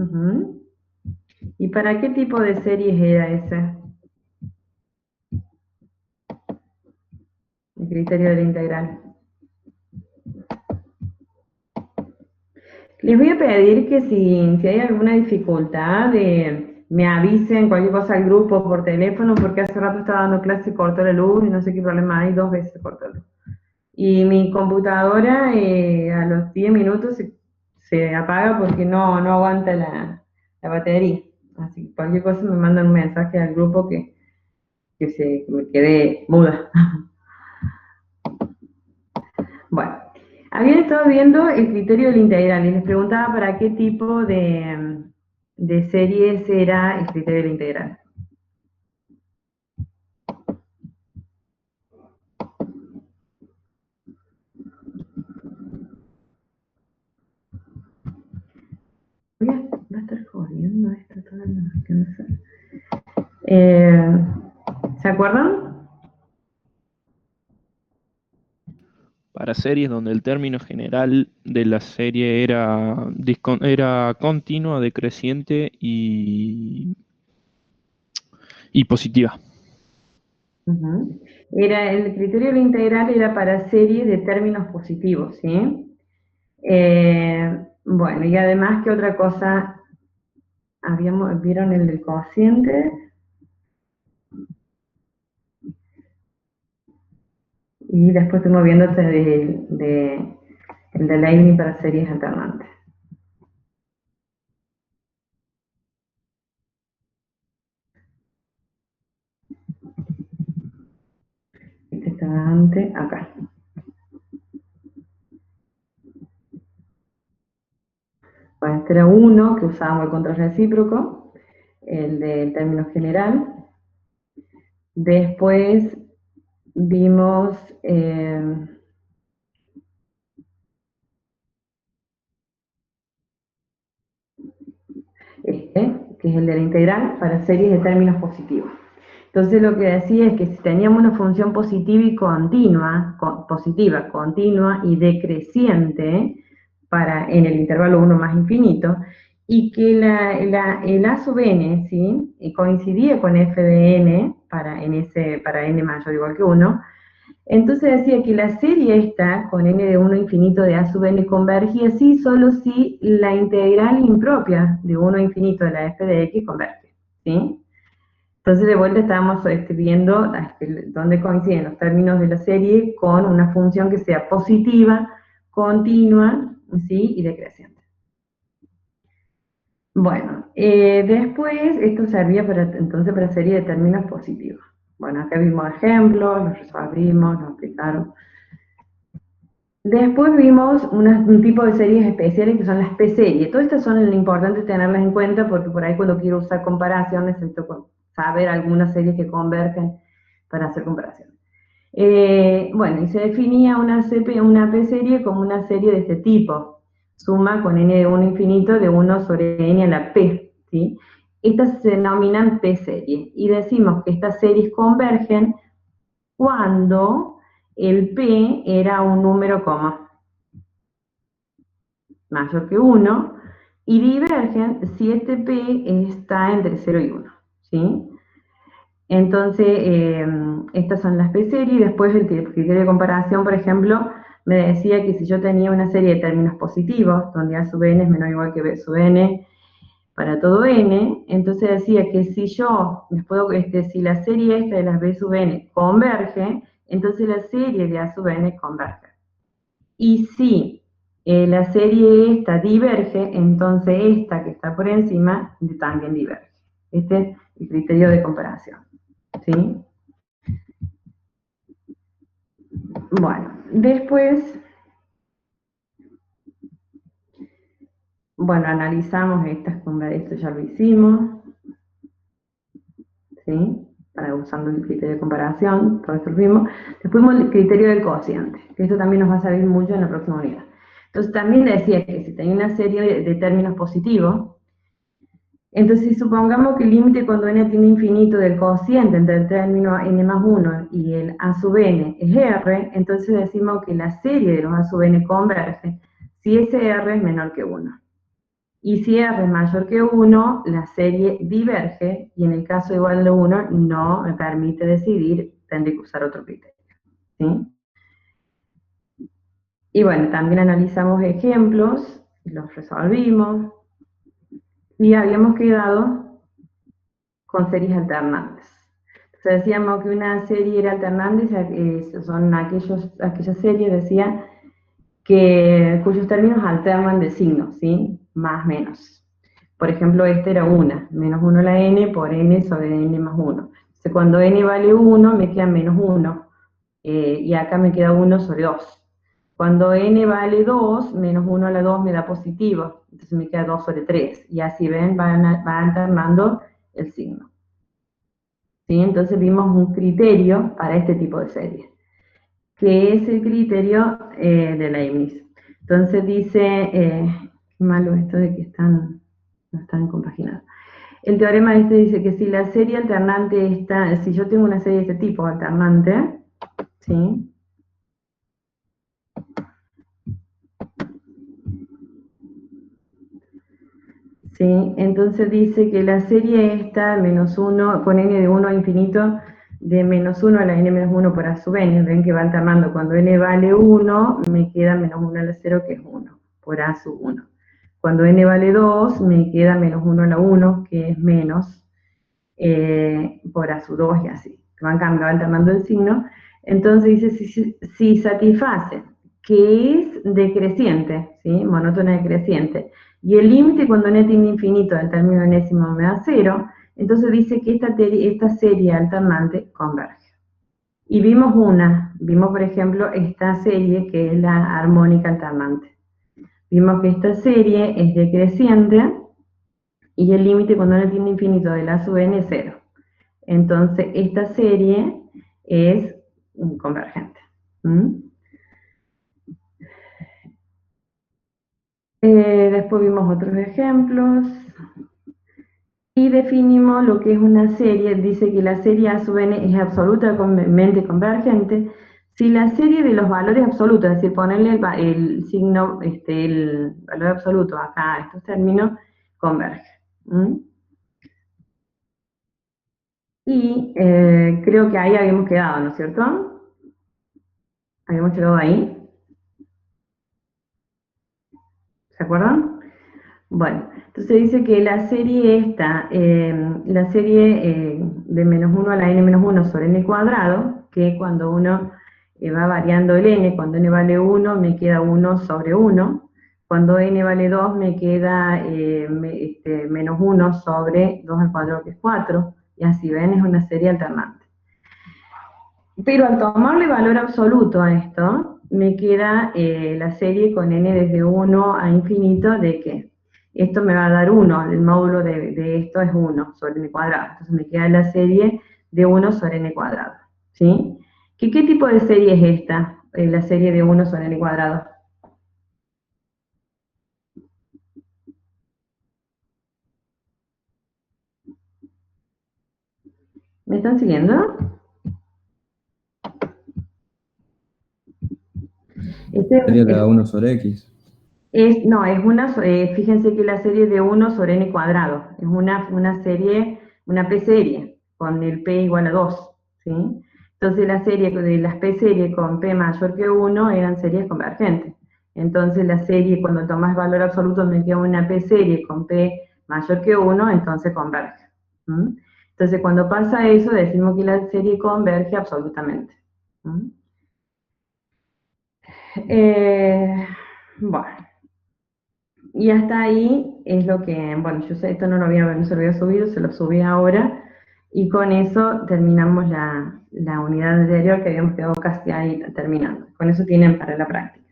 Ujú. ¿Y para qué tipo de series era ese? El criterio de la integral. Les voy a pedir que si hay alguna dificultad, me avisen cualquier cosa al grupo por teléfono, porque hace rato estaba dando clase y cortó la luz y no sé qué problema hay, 2 veces cortó la luz. Y mi computadora a los 10 minutos se apaga porque no aguanta la batería. Así que cualquier cosa me mandan un mensaje al grupo que me quedé muda. Bueno, habían estado viendo el criterio del integral y les preguntaba para qué tipo de series era el criterio del integral. Va a estar jodiendo esto toda la noche, no sé. ¿Se acuerdan? Para series donde el término general de la serie era continua, decreciente y positiva. Ujú. El criterio del integral era para series de términos positivos, ¿sí? Bueno, y además, ¿qué otra cosa vieron el del cociente? Y después estuvimos viendo el de Leibniz para series alternantes. Este estaba antes, acá. Bueno, este era uno que usábamos el contrarrecíproco, el del término general. Después vimos que es el de la integral para series de términos positivos. Entonces lo que decía es que si teníamos una función positiva y continua, positiva, continua y decreciente en el intervalo 1 más infinito, y que el A sub n, ¿sí? Coincidía con f de n para n mayor o igual que 1, entonces decía que la serie esta, con n de 1 infinito de a sub n, convergía sí solo si la integral impropia de 1 infinito de la f de x converge, ¿sí? Entonces de vuelta estábamos viendo dónde coinciden los términos de la serie con una función que sea positiva, continua, ¿sí? Y decreciente. Bueno, después esto servía entonces para serie de términos positivos. Bueno, acá vimos ejemplos, los resolvimos, nos explicaron. Después vimos un tipo de series especiales que son las P-series. Todas estas son importantes tenerlas en cuenta porque por ahí cuando quiero usar comparación necesito saber algunas series que convergen para hacer comparaciones. Bueno, y se definía una P-serie como una serie de este tipo. Suma con n de 1 infinito de 1 sobre n a la P, ¿sí? Estas se denominan P-series y decimos que estas series convergen cuando el P era un número mayor que 1 y divergen si este P está entre 0 y 1, ¿sí? Entonces, estas son las P-series y después el criterio de comparación, por ejemplo, me decía que si yo tenía una serie de términos positivos, donde A sub n es menor o igual que B sub n para todo n, entonces decía que si si la serie esta de las B sub n converge, entonces la serie de A sub n converge. Y si la serie esta diverge, entonces esta que está por encima también diverge. Este es el criterio de comparación, ¿sí? Bueno, después, bueno, analizamos esto ya lo hicimos, ¿sí? Usando el criterio de comparación, todo esto lo vimos. Después vimos el criterio del cociente, que esto también nos va a servir mucho en la próxima unidad. Entonces también decía que si tenía una serie de términos positivos, entonces si supongamos que el límite cuando n tiene infinito del cociente entre el término n más 1 y el a sub n es r, entonces decimos que la serie de los a sub n converge si ese r es menor que 1. Y si R es mayor que 1, la serie diverge, y en el caso igual de 1 no me permite decidir, tendré que usar otro criterio. ¿Sí? Y bueno, también analizamos ejemplos, los resolvimos, y habíamos quedado con series alternantes. Entonces decíamos que una serie era alternante, son aquellas series, decía, cuyos términos alternan de signo, ¿sí? Más, menos. Por ejemplo, este era una, menos 1 la n por n sobre n más 1. Entonces, cuando n vale 1, me queda menos 1, y acá me queda 1 sobre 2. Cuando n vale 2, menos 1 a la 2 me da positivo, entonces me queda 2 sobre 3. Y así ven, va alternando el signo. ¿Sí? Entonces vimos un criterio para este tipo de series, que es el criterio de Leibniz. Entonces dice, qué malo esto de que no están compaginados. El teorema este dice que si la serie alternante está, si yo tengo una serie de este tipo alternante, ¿sí? ¿Sí? Entonces dice que la serie esta, menos 1, con n de 1 a infinito, de menos 1 a la n menos 1 por a sub n, ven que va alternando, cuando n vale 1, me queda menos 1 a la 0, que es 1, por a sub 1. Cuando n vale 2, me queda menos 1 a la 1, que es menos, por a sub 2 y así. Van cambiando, alternando el signo. Entonces dice, si satisface que es decreciente, ¿sí? Monótona decreciente, y el límite cuando n tiende a infinito del término enésimo me da 0, entonces dice que esta serie alternante converge. Y vimos por ejemplo esta serie que es la armónica alternante. Vimos que esta serie es decreciente y el límite cuando n tiende a infinito de la sub n es 0. Entonces esta serie es convergente. Después vimos otros ejemplos y definimos lo que es una serie. Dice que la serie A sub n es absolutamente convergente si la serie de los valores absolutos, es decir, ponerle el signo, el valor absoluto acá a estos términos, converge. Y creo que ahí habíamos quedado, ¿no es cierto? Habíamos llegado ahí. ¿Se acuerdan? Bueno, entonces dice que la serie esta, la serie de menos 1 a la n menos 1 sobre n cuadrado, que cuando uno va variando el n, cuando n vale 1 me queda 1 sobre 1, cuando n vale 2 me queda menos 1 sobre 2 al cuadrado, que es 4, y así ven, es una serie alternante. Pero al tomarle valor absoluto a esto, me queda la serie con n desde 1 a infinito de que esto me va a dar 1, el módulo de esto es 1 sobre n cuadrado. Entonces me queda la serie de 1 sobre n cuadrado. ¿Sí? ¿Qué tipo de serie es esta? La serie de 1 sobre n cuadrado. ¿Me están siguiendo? Sería la 1 sobre X. No, fíjense que la serie de 1 sobre n cuadrado, es una serie, una p serie, con el p igual a 2, ¿sí? Entonces la serie de las p serie con p mayor que 1 eran series convergentes. Entonces la serie, cuando tomas valor absoluto, me queda una p serie con p mayor que 1, entonces converge. Entonces cuando pasa eso, decimos que la serie converge absolutamente. Bueno. Y hasta ahí es lo que, bueno, yo sé, esto no se lo había subido, se lo subí ahora, y con eso terminamos la unidad anterior, que habíamos quedado casi ahí terminando. Con eso tienen para la práctica.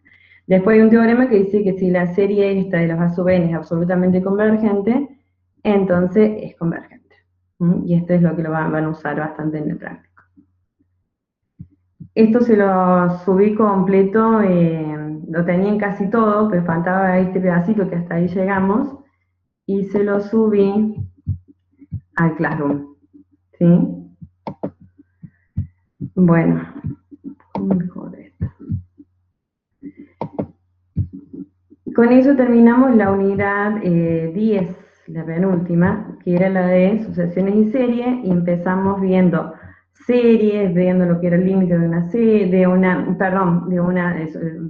Después hay un teorema que dice que si la serie esta de los A sub n es absolutamente convergente, entonces es convergente. Y esto es lo que lo van a usar bastante en el práctico. Esto se lo subí completo, lo tenían casi todo, pero faltaba este pedacito que hasta ahí llegamos, y se lo subí al Classroom, ¿sí? Bueno, mejor esto. con eso terminamos la unidad 10, la penúltima, que era la de sucesiones y series, y empezamos viendo series, viendo lo que era el límite de una serie,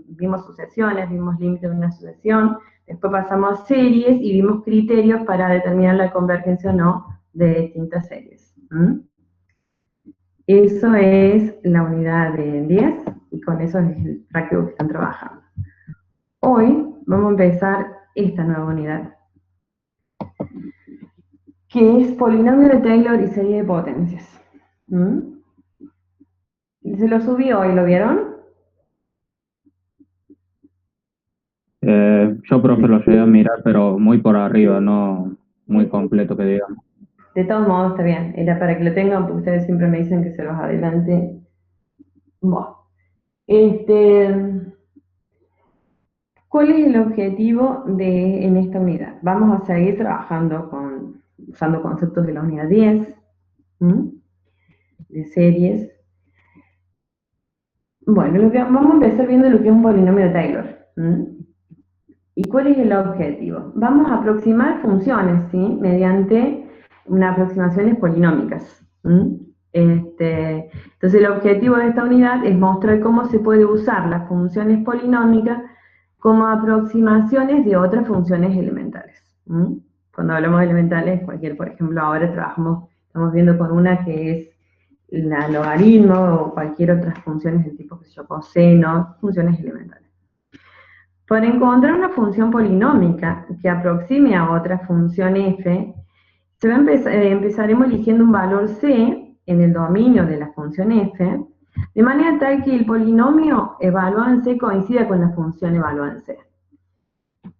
vimos sucesiones, vimos límites de una sucesión, después pasamos a series y vimos criterios para determinar la convergencia o no de distintas series. Eso es la unidad de 10, y con eso es el práctico que están trabajando. Hoy vamos a empezar esta nueva unidad, que es polinomio de Taylor y serie de potencias. Se lo subí hoy, ¿lo vieron? Yo, profe, lo llegué a mirar, pero muy por arriba, no muy completo, que digamos. De todos modos, está bien. Era para que lo tengan, porque ustedes siempre me dicen que se los adelante. Bueno. ¿Cuál es el objetivo en esta unidad? Vamos a seguir trabajando usando conceptos de la unidad 10, de series. Bueno, vamos a empezar viendo lo que es un polinomio de Taylor. ¿Y cuál es el objetivo? Vamos a aproximar funciones, ¿sí? Mediante unas aproximaciones polinómicas. Entonces el objetivo de esta unidad es mostrar cómo se puede usar las funciones polinómicas como aproximaciones de otras funciones elementales. Cuando hablamos de elementales, por ejemplo, ahora estamos viendo con una que es la logaritmo o cualquier otra funciones del tipo, coseno, funciones elementales. Para encontrar una función polinómica que aproxime a otra función f, empezaremos eligiendo un valor c en el dominio de la función f, de manera tal que el polinomio evaluado en c coincida con la función evaluada en c.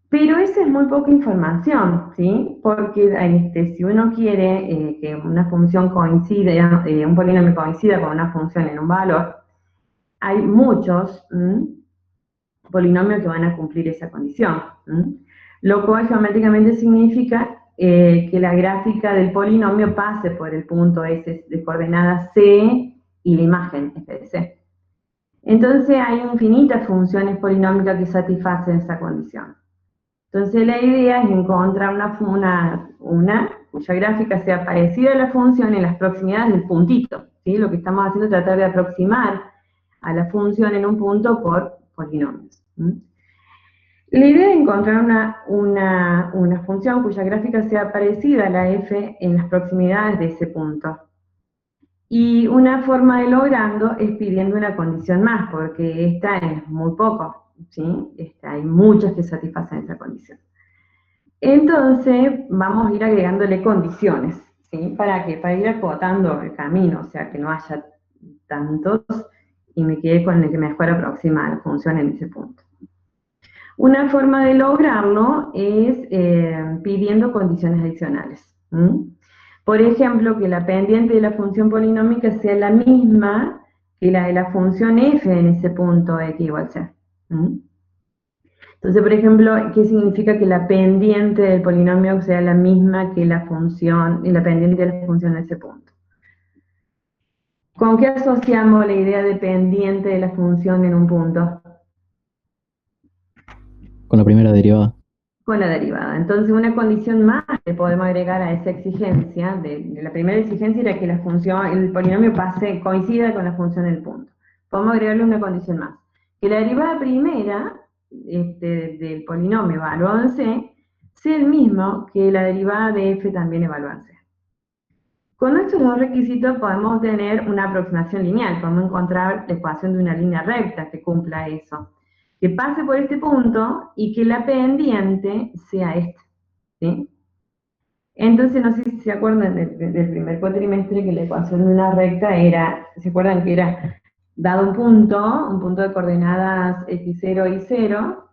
Pero esa es muy poca información, ¿sí? Porque si uno quiere que una función coincida, un polinomio coincida con una función en un valor, hay muchos polinomios que van a cumplir esa condición. Lo cual geométricamente significa que la gráfica del polinomio pase por el punto S de coordenadas C y la imagen f de C. Entonces hay infinitas funciones polinómicas que satisfacen esa condición. Entonces la idea es encontrar una cuya gráfica sea parecida a la función en las proximidades del puntito, ¿sí? Lo que estamos haciendo es tratar de aproximar a la función en un punto por polinomios. La idea es encontrar una función cuya gráfica sea parecida a la f en las proximidades de ese punto. Y una forma de lograrlo es pidiendo una condición más, porque esta es muy poco, ¿sí? Hay muchas que satisfacen esa condición. Entonces, vamos a ir agregándole condiciones, ¿sí? ¿Para qué? Para ir acotando el camino, o sea, que no haya tantos, y me quede con el que mejor aproxima a la función en ese punto. Una forma de lograrlo es pidiendo condiciones adicionales. Por ejemplo, que la pendiente de la función polinómica sea la misma que la de la función f en ese punto x igual c. Entonces, por ejemplo, ¿qué significa que la pendiente del polinomio sea la misma que la función y la pendiente de la función en ese punto? ¿Con qué asociamos la idea de pendiente de la función en un punto? Con la primera derivada. Con la derivada. Entonces, una condición más que podemos agregar a esa exigencia, de la primera exigencia era que el polinomio coincida con la función en el punto. Podemos agregarle una condición más. Que la derivada primera del polinomio evaluado en C sea el mismo que la derivada de f también evaluada en C. Con estos dos requisitos podemos obtener una aproximación lineal, podemos encontrar la ecuación de una línea recta que cumpla eso, que pase por este punto y que la pendiente sea esta, ¿sí? Entonces, no sé si se acuerdan del primer cuatrimestre que la ecuación de una recta era, ¿se acuerdan que era dado un punto de coordenadas x0 y 0,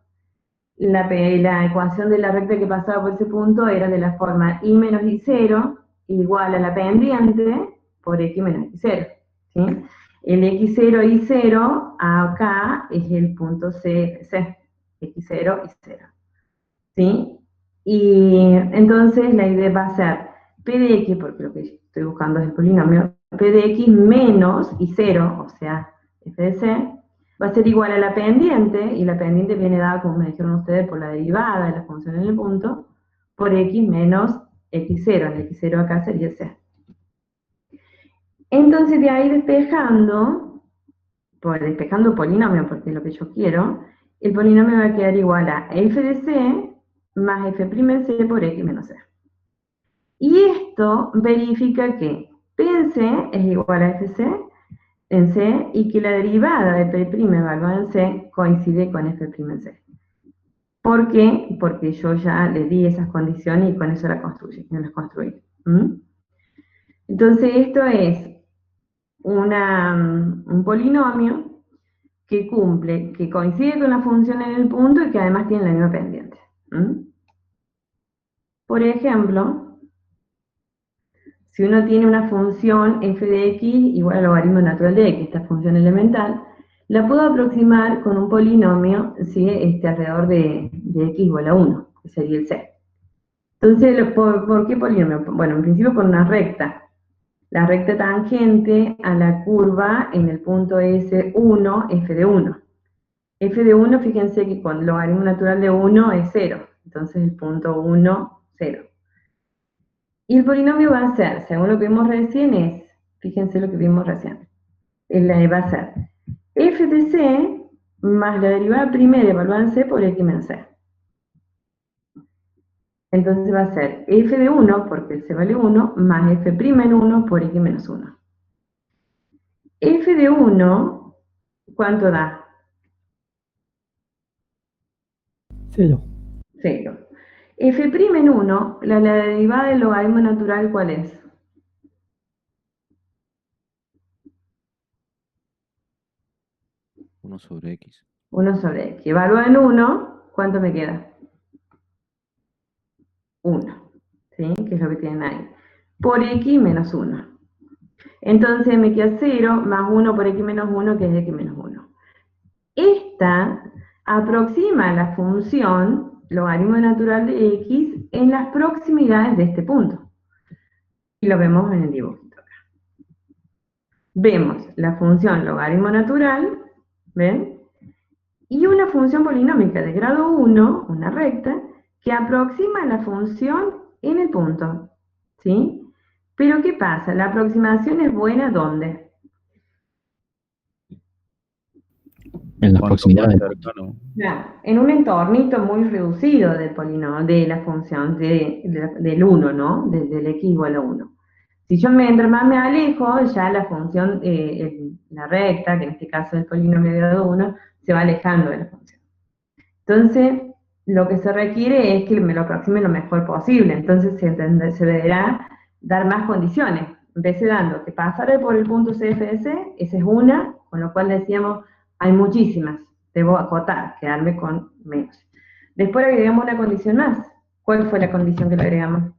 la ecuación de la recta que pasaba por ese punto era de la forma y menos y0 igual a la pendiente por x menos y0, ¿sí? El x0 y 0 acá es el punto CFC, x0 y 0, ¿sí? Y entonces la idea va a ser p de x, porque lo que estoy buscando es el polinomio, p de x menos y 0, o sea, f de c, va a ser igual a la pendiente, y la pendiente viene dada, como me dijeron ustedes, por la derivada de la función en el punto, por x menos x0. El x0 acá sería c. Entonces, de ahí despejando polinomio, porque es lo que yo quiero, el polinomio va a quedar igual a f de c más f' en c por x menos c. Y esto verifica que P en C es igual a FC en C y que la derivada de P' evaluada en C coincide con F' en C. ¿Por qué? Porque yo ya le di esas condiciones y con eso las construí. Entonces esto es un polinomio que cumple, que coincide con la función en el punto y que además tiene la misma pendiente. Por ejemplo, si uno tiene una función f de x igual al logaritmo natural de x, esta función elemental, la puedo aproximar con un polinomio, ¿sí? Alrededor de x igual a 1, que sería el c. Entonces, ¿por qué polinomio? Bueno, en principio por una recta. La recta tangente a la curva en el punto S1, f de 1. F de 1, fíjense que con logaritmo natural de 1 es 0. Entonces el punto 1, 0. Y el polinomio va a ser, según lo que vimos recién, fíjense lo que vimos recién, va a ser f de c más la derivada primera evaluada en c por x menos c. Entonces va a ser f de 1, porque el c vale 1, más f' en 1 por x menos 1. F de 1, ¿cuánto da? 0. 0. F' en 1, la derivada del logaritmo natural, ¿cuál es? 1 sobre x. 1 sobre x. Evalúa en 1, ¿cuánto me queda? 1, ¿sí? Que es lo que tienen ahí. Por x menos 1. Entonces me queda 0 más 1 por x menos 1, que es x menos 1. Esta aproxima la función logaritmo natural de x en las proximidades de este punto. Y lo vemos en el dibujito acá. Vemos la función logaritmo natural, ¿ven? Y una función polinómica de grado 1, una recta, que aproxima la función en el punto, ¿sí? Pero ¿qué pasa? La aproximación es buena, ¿dónde? En las Cuanto proximidades. más cercano. Claro, en un entornito muy reducido del polinomio, de la función del 1, ¿no? Del x igual a 1. Si yo mientras más me alejo, ya la función, la recta, que en este caso es el polinomio de grado 1, se va alejando de la función. Entonces, lo que se requiere es que me lo aproxime lo mejor posible. Entonces, se deberá dar más condiciones. Empecé dando que pasara por el punto CFS, esa es una, con lo cual decíamos, hay muchísimas. Debo acotar, quedarme con menos. Después agregamos una condición más. ¿Cuál fue la condición que le agregamos?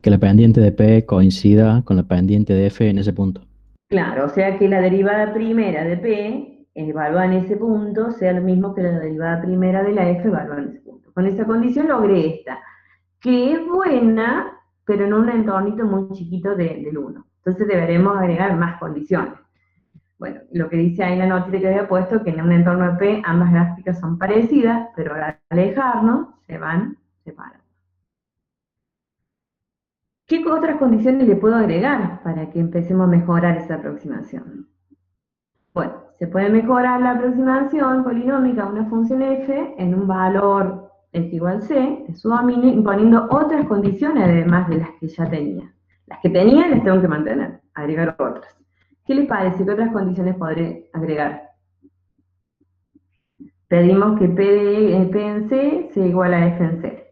Que la pendiente de P coincida con la pendiente de F en ese punto. Claro, o sea que la derivada primera de P evaluada en ese punto sea lo mismo que la derivada primera de la F evaluada en ese punto. Con esa condición logré esta, que es buena, pero en un entornito muy chiquito del 1. Entonces deberemos agregar más condiciones. Bueno, lo que dice ahí en la notita que había puesto, que en un entorno de P ambas gráficas son parecidas, pero al alejarnos se van separando. ¿Qué otras condiciones le puedo agregar para que empecemos a mejorar esa aproximación? Bueno, se puede mejorar la aproximación polinómica a una función f en un valor x igual c de su dominio, imponiendo otras condiciones además de las que ya tenía. Las que tenía las tengo que mantener, agregar otras. ¿Qué les parece? ¿Qué otras condiciones podré agregar? Pedimos que P en C sea igual a F en C.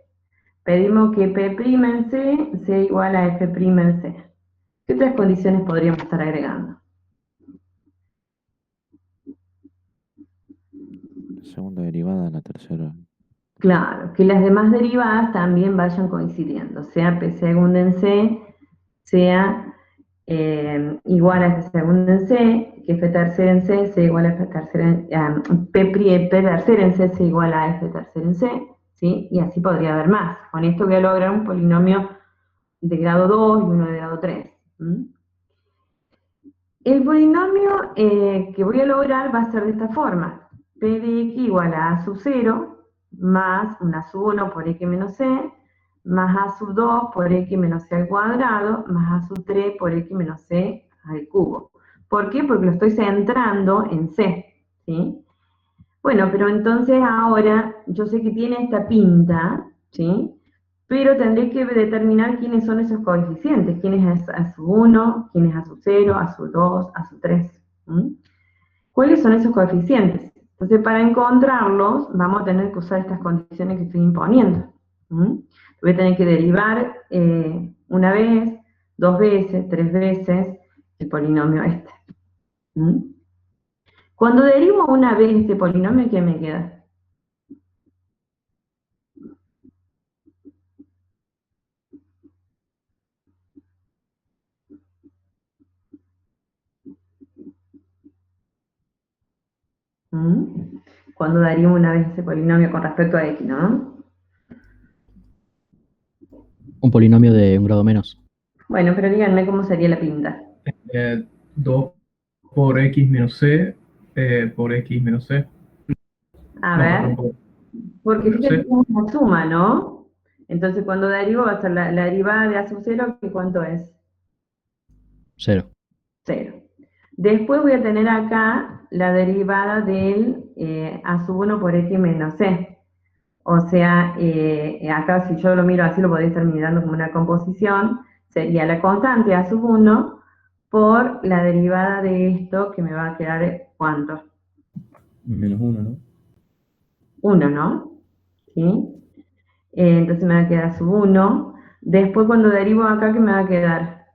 Pedimos que P' en C sea igual a F' en C. ¿Qué otras condiciones podríamos estar agregando? La segunda derivada en la tercera. Claro, que las demás derivadas también vayan coincidiendo, sea P segunda en C, sea igual a F segunda en C, que F tercera en C sea igual a F tercera en P tercera en C sea igual a F tercera en C, ¿sí? Y así podría haber más. Con esto voy a lograr un polinomio de grado 2 y uno de grado 3. El polinomio que voy a lograr va a ser de esta forma. P de x igual a a sub 0 más una sub 1 por x menos c, más a sub 2 por x menos c al cuadrado, más a sub 3 por x menos c al cubo. ¿Por qué? Porque lo estoy centrando en c, ¿sí? Bueno, pero entonces ahora yo sé que tiene esta pinta, ¿sí? Pero tendré que determinar quiénes son esos coeficientes, quién es a sub 1, quién es a sub 0, a sub 2, a sub 3. ¿Cuáles son esos coeficientes? Entonces, para encontrarlos, vamos a tener que usar estas condiciones que estoy imponiendo. Voy a tener que derivar una vez, 2 veces, 3 veces el polinomio este. Cuando derivo una vez este polinomio, ¿qué me queda? Cuando derivo una vez ese polinomio con respecto a x, ¿no? Un polinomio de un grado menos. Bueno, pero díganme cómo sería la pinta. 2 por x menos c por x menos c. A No, ver, perdón, por porque menos fíjate c. que es una suma, ¿no? Entonces cuando derivo va a ser la derivada de a sub 0, ¿que cuánto es? 0. 0. Después voy a tener acá la derivada del a sub 1 por x menos c. O sea, acá si yo lo miro así, lo podría estar mirando como una composición, sería la constante a sub 1 por la derivada de esto, que me va a quedar, ¿cuánto? Menos 1, ¿no? 1, ¿no? ¿Sí? Entonces me va a quedar sub 1. Después cuando derivo acá, ¿qué me va a quedar?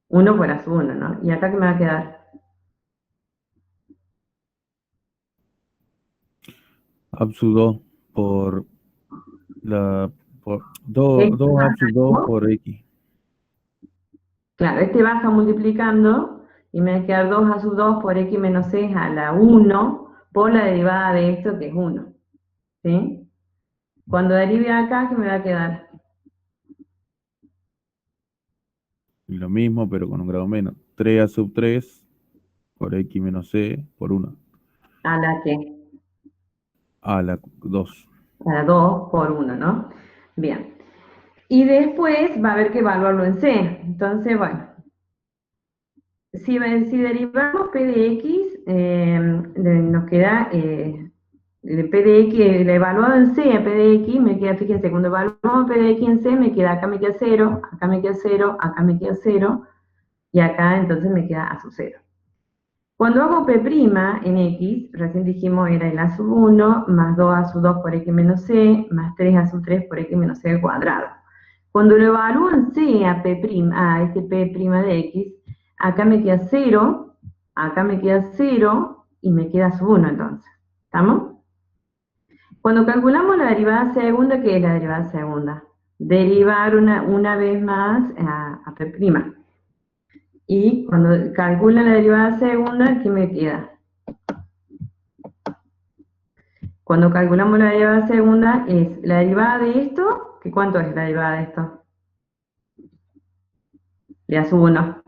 1 por a sub 1, ¿no? ¿Y acá qué me va a quedar? Sub 2 por la por 2, Este 2 baja, sub 2 ¿no? por x. Claro, este baja multiplicando y me va a quedar 2 a sub 2 por x menos c a la 1 por la derivada de esto, que es 1. ¿Sí? Cuando derive acá, ¿qué me va a quedar? Y lo mismo, pero con un grado menos. 3 a sub 3 por x menos c por 1. A la que, A la 2. a la 2 por 1, ¿no? Bien. Y después va a haber que evaluarlo en c. Entonces, bueno, si derivamos p de x, nos queda el p de x, el evaluado en c a p de x, me queda, fíjense, cuando evaluamos p de x en c, me queda, acá me queda 0, acá me queda 0, acá me queda 0, y acá entonces me queda a sub 0. Cuando hago p' en x, recién dijimos era el a sub 1, más 2 a sub 2 por x menos c, más 3 a sub 3 por x menos c al cuadrado. Cuando lo evalúo en c a p', a este p' de x, acá me queda 0, acá me queda 0, y me queda sub 1 entonces. ¿Estamos? Cuando calculamos la derivada segunda, ¿qué es la derivada segunda? Derivar una vez más a p'. Y cuando calculo la derivada segunda, ¿qué me queda? Cuando calculamos la derivada segunda, es la derivada de esto, ¿que cuánto es la derivada de esto? De a sub 1.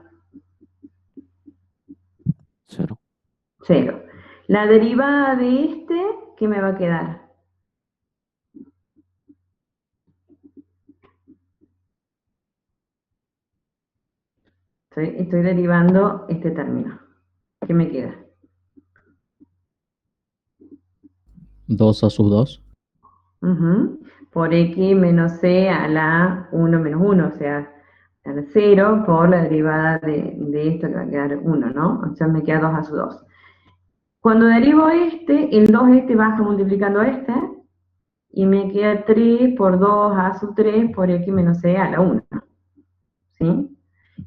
0. 0. La derivada de este, ¿qué me va a quedar? Estoy derivando este término. ¿Qué me queda? 2 a sub 2. Por x menos c a la 1 menos 1, o sea, a la 0 por la derivada de esto que va a quedar 1, ¿no? O sea, me queda 2 a sub 2. Cuando derivo este, el 2 este baja multiplicando este, y me queda 3 por 2 a sub 3 por x menos c a la 1. ¿Sí?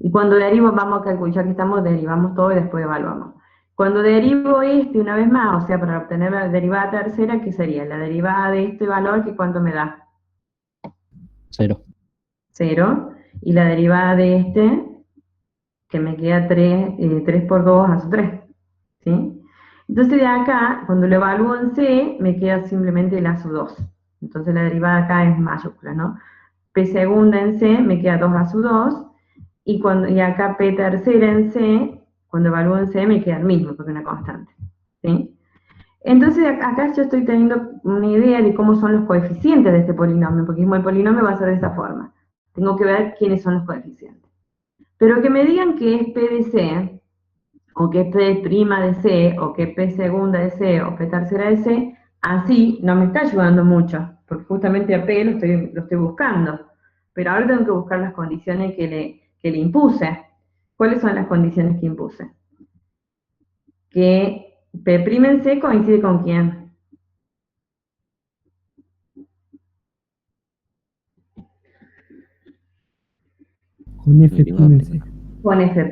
Y cuando derivo, vamos a calcular, ya que estamos, derivamos todo y después evaluamos. Cuando derivo este una vez más, o sea, para obtener la derivada tercera, ¿qué sería? La derivada de este valor, ¿que cuánto me da? 0. 0. Y la derivada de este, que me queda 3 por 2 a sub 3. ¿Sí? Entonces de acá, cuando lo evalúo en C, me queda simplemente el a sub 2. Entonces la derivada acá es mayúscula, ¿no? P segunda en C me queda 2A sub 2, y acá P tercera en C, cuando evalúo en C me queda el mismo, porque es una constante, ¿sí? Entonces acá yo estoy teniendo una idea de cómo son los coeficientes de este polinomio, porque el polinomio va a ser de esta forma. Tengo que ver quiénes son los coeficientes. Pero que me digan que es P de C, o que es P' de C, o que es P segunda de C, o P tercera de C, así no me está ayudando mucho, porque justamente a P lo estoy buscando. Pero ahora tengo que buscar las condiciones que le impuse. ¿Cuáles son las condiciones que impuse? Que P' en C coincide con quién. Con F' en C. Con F'.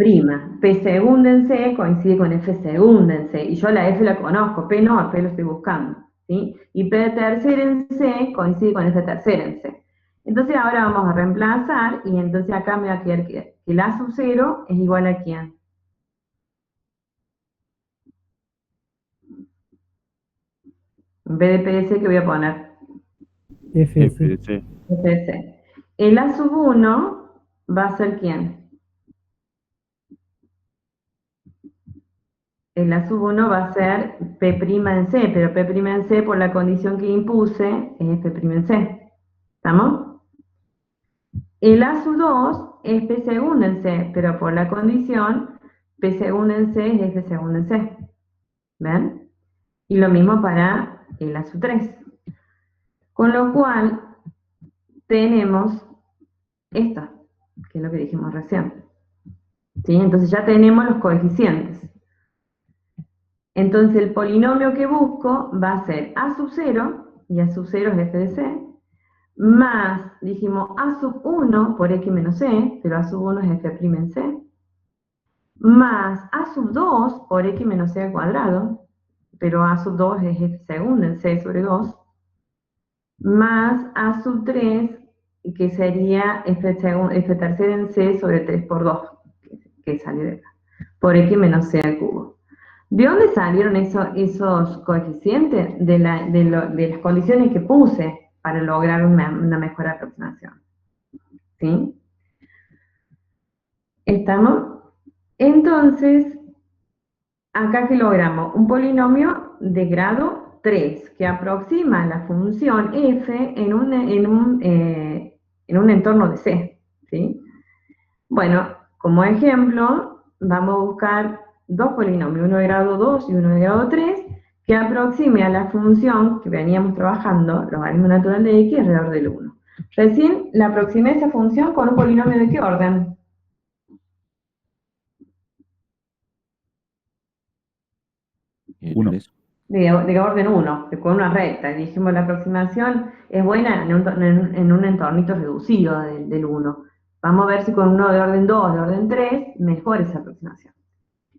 P segunda en C coincide con F segunda en C. Y yo la F la conozco, P no, P lo estoy buscando, ¿sí? Y P tercera en C coincide con F tercera en C. Entonces ahora vamos a reemplazar, y entonces acá me va a quedar que el A sub 0 es igual a ¿quién? En vez de P de C, ¿qué voy a poner? F de F de C. C. F de C. El A sub 1 va a ser ¿quién? El A sub 1 va a ser P' en C, pero P' en C por la condición que impuse es P' en C. ¿Estamos? El A sub 2 es P segunda en C, pero por la condición P segunda en C es F segunda en C. ¿Ven? Y lo mismo para el A sub 3. Con lo cual, tenemos esto, que es lo que dijimos recién. ¿Sí? Entonces ya tenemos los coeficientes. Entonces el polinomio que busco va a ser A sub 0, y A sub 0 es F de C, más, dijimos, A sub 1 por X menos C, pero A sub 1 es F' en C, más A sub 2 por X menos C al cuadrado, pero A sub 2 es F segunda en C sobre 2, más A sub 3, que sería F tercera en C sobre 3 por 2, que sale de acá, por X menos C al cubo. ¿De dónde salieron esos coeficientes? De las condiciones que puse para lograr una mejor aproximación. ¿Sí? ¿Estamos? Entonces, acá que logramos un polinomio de grado 3 que aproxima la función f en un entorno de C. ¿Sí? Bueno, como ejemplo, vamos a buscar dos polinomios, uno de grado 2 y uno de grado 3, que aproxime a la función que veníamos trabajando, logaritmo natural de x alrededor del 1. Recién la aproximé esa función con un polinomio ¿de qué orden? Uno. De orden 1, con una recta. Y dijimos, la aproximación es buena en un entornito reducido del 1. Vamos a ver si con uno de orden 2, de orden 3, mejora esa aproximación.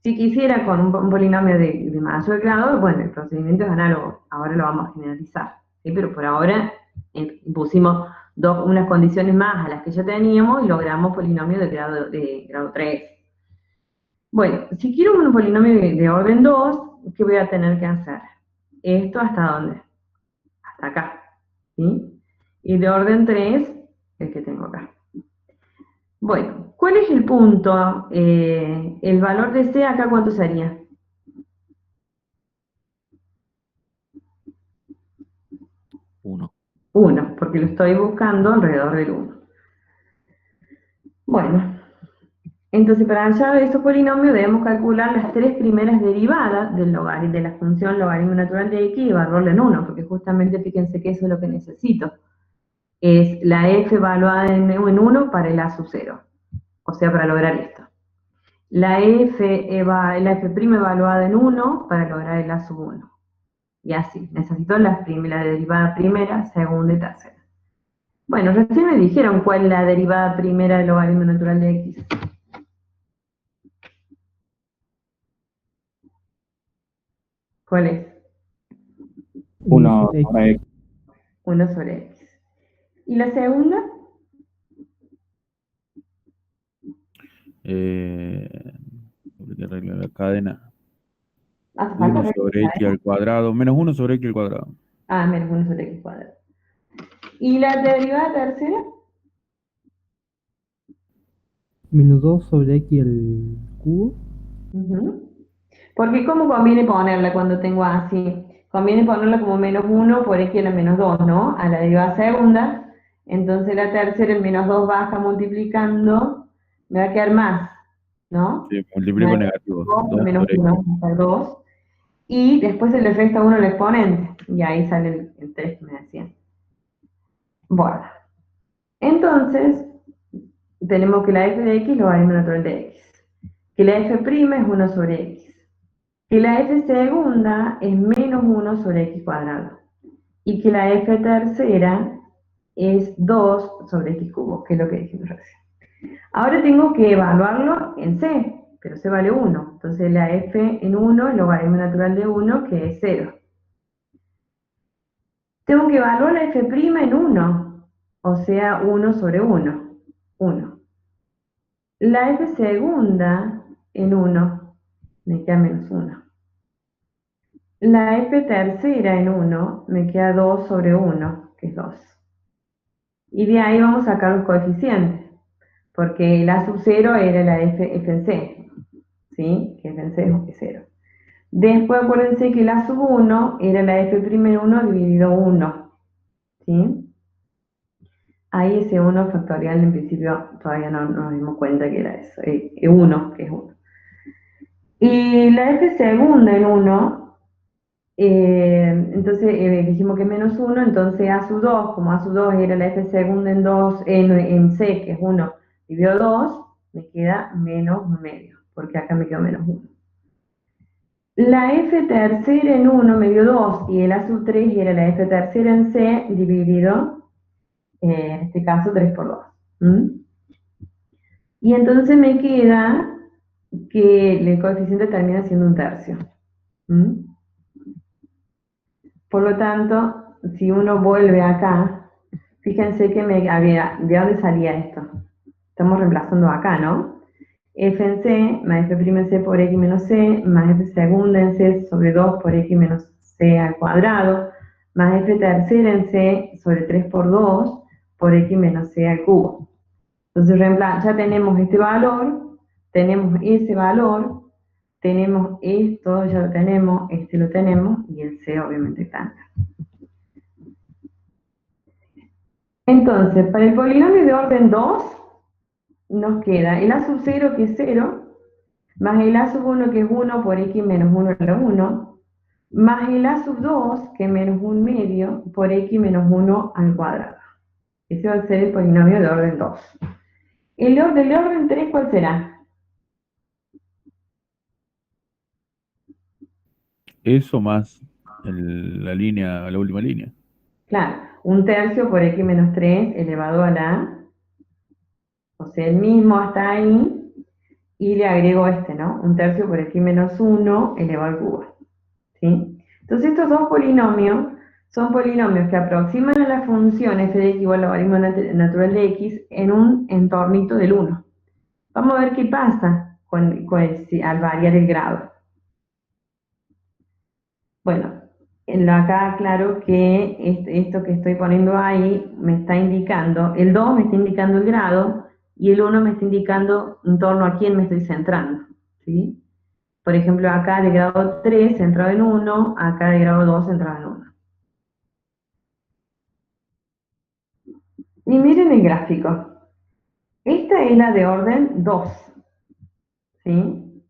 Si quisiera con un polinomio de mayor grado, bueno, el procedimiento es análogo. Ahora lo vamos a generalizar, ¿sí? Pero por ahora pusimos unas condiciones más a las que ya teníamos y logramos polinomio de grado 3. Bueno, si quiero un polinomio de orden 2, ¿qué voy a tener que hacer? ¿Esto hasta dónde? Hasta acá, ¿sí? Y de orden 3, el que tengo acá. Bueno, ¿cuál es el punto? El valor de C acá, ¿cuánto sería? 1. 1, porque lo estoy buscando alrededor del 1. Bueno, entonces para hallar estos polinomios debemos calcular las tres primeras derivadas de la función logaritmo natural de x y evaluarla en 1, porque justamente fíjense que eso es lo que necesito. Es la f evaluada en 1 para el a sub 0, o sea, para lograr esto. La f' evaluada en 1 para lograr el a sub 1. Y así, necesito la derivada primera, segunda y tercera. Bueno, recién me dijeron cuál es la derivada primera del logaritmo natural de x. ¿Cuál es? 1 X. sobre X. 1 sobre x. ¿Y la segunda? Porque arregla la cadena. Hace falta 1 sobre x al cuadrado, menos 1 sobre x al cuadrado. menos 1 sobre x cuadrado. ¿Y la derivada tercera? Menos 2 sobre X al cubo. Ujú. Porque ¿cómo conviene ponerla cuando tengo así? Conviene ponerla como menos 1 por X a la menos 2, ¿no? A la derivada segunda. Entonces la tercera, el menos 2 baja multiplicando, me va a quedar más, ¿no? Sí, Me va multiplico a quedar negativos. 2 2 menos sobre 1, X. va a ser 2. Y después se le resta 1 al exponente. Y ahí sale el 3 que me decían. Bueno, entonces tenemos que la f de x es logaritmo natural de x. Que la f' es 1 sobre x. Que la f segunda es menos 1 sobre x cuadrado. Y que la f tercera es 2 sobre x cubo, que es lo que dijimos recién. Ahora tengo que evaluarlo en c, pero c vale 1. Entonces la f en 1 es logaritmo natural de 1, que es 0. Tengo que evaluar la f' en 1, o sea, 1 sobre 1. 1. La f segunda en 1 me queda menos 1. La f tercera en 1 me queda 2 sobre 1, que es 2. Y de ahí vamos a sacar los coeficientes, porque la sub 0 era la f en c, ¿sí? Que f en c es 0. Después acuérdense que la sub 1 era la f' en 1 dividido 1, ¿sí? Ahí ese 1 factorial en principio todavía no nos dimos cuenta que era eso, 1, que es 1. Y la f segunda en 1, entonces dijimos que es menos 1, entonces a sub 2, como a sub 2 era la f segunda en 2, en c, que es 1, dividido 2, me queda menos medio, porque acá me quedó menos 1. La f tercera en 1 me dio 2, y el a sub 3 era la f tercera en c dividido, en este caso 3 por 2. Y entonces me queda que el coeficiente termina siendo 1/3. Por lo tanto, si uno vuelve acá, fíjense que ¿de dónde salía esto? Estamos reemplazando acá, ¿no? F en C más F' en C por X menos C, más F segunda en C sobre 2 por X menos C al cuadrado, más F tercera en C sobre 3 por 2 por X menos C al cubo. Entonces ya tenemos este valor, tenemos ese valor, tenemos esto, ya lo tenemos, este lo tenemos, y el C obviamente cambia. Entonces, para el polinomio de orden 2, nos queda el a sub 0, que es 0, más el a sub 1, que es 1 por x menos 1 a la 1, más el a sub 2, que es menos 1 medio, por x menos 1 al cuadrado. Ese va a ser el polinomio de orden 2. ¿El orden 3 cuál será? Eso más la última línea. Claro, 1/3 por x menos 3 elevado a la, o sea, el mismo hasta ahí, y le agrego este, ¿no? 1/3 por x menos 1 elevado al cubo, ¿sí? Entonces estos dos polinomios son polinomios que aproximan a la función f de x igual a logaritmo natural de x en un entornito del 1. Vamos a ver qué pasa al variar el grado. Bueno, acá claro que esto que estoy poniendo ahí me está indicando, el 2 me está indicando el grado, y el 1 me está indicando en torno a quién me estoy centrando, ¿sí? Por ejemplo, acá de grado 3 centrado en 1, acá de grado 2 centrado en 1. Y miren el gráfico. Esta es la de orden 2, ¿sí?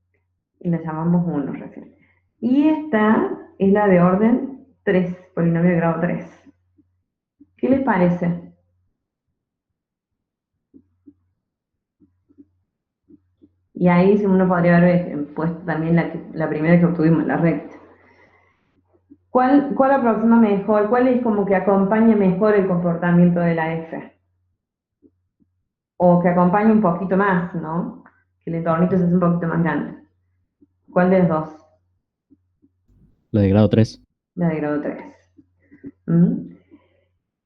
Y la llamamos 1 recién. Y esta es la de orden 3, polinomio de grado 3. ¿Qué les parece? Y ahí uno podría haber puesto también la primera que obtuvimos, la recta. ¿Cuál aproxima mejor? ¿Cuál es como que acompaña mejor el comportamiento de la f? O que acompañe un poquito más, ¿no? Que el entornito se hace un poquito más grande. ¿Cuál de los dos? La de grado 3. La de grado 3.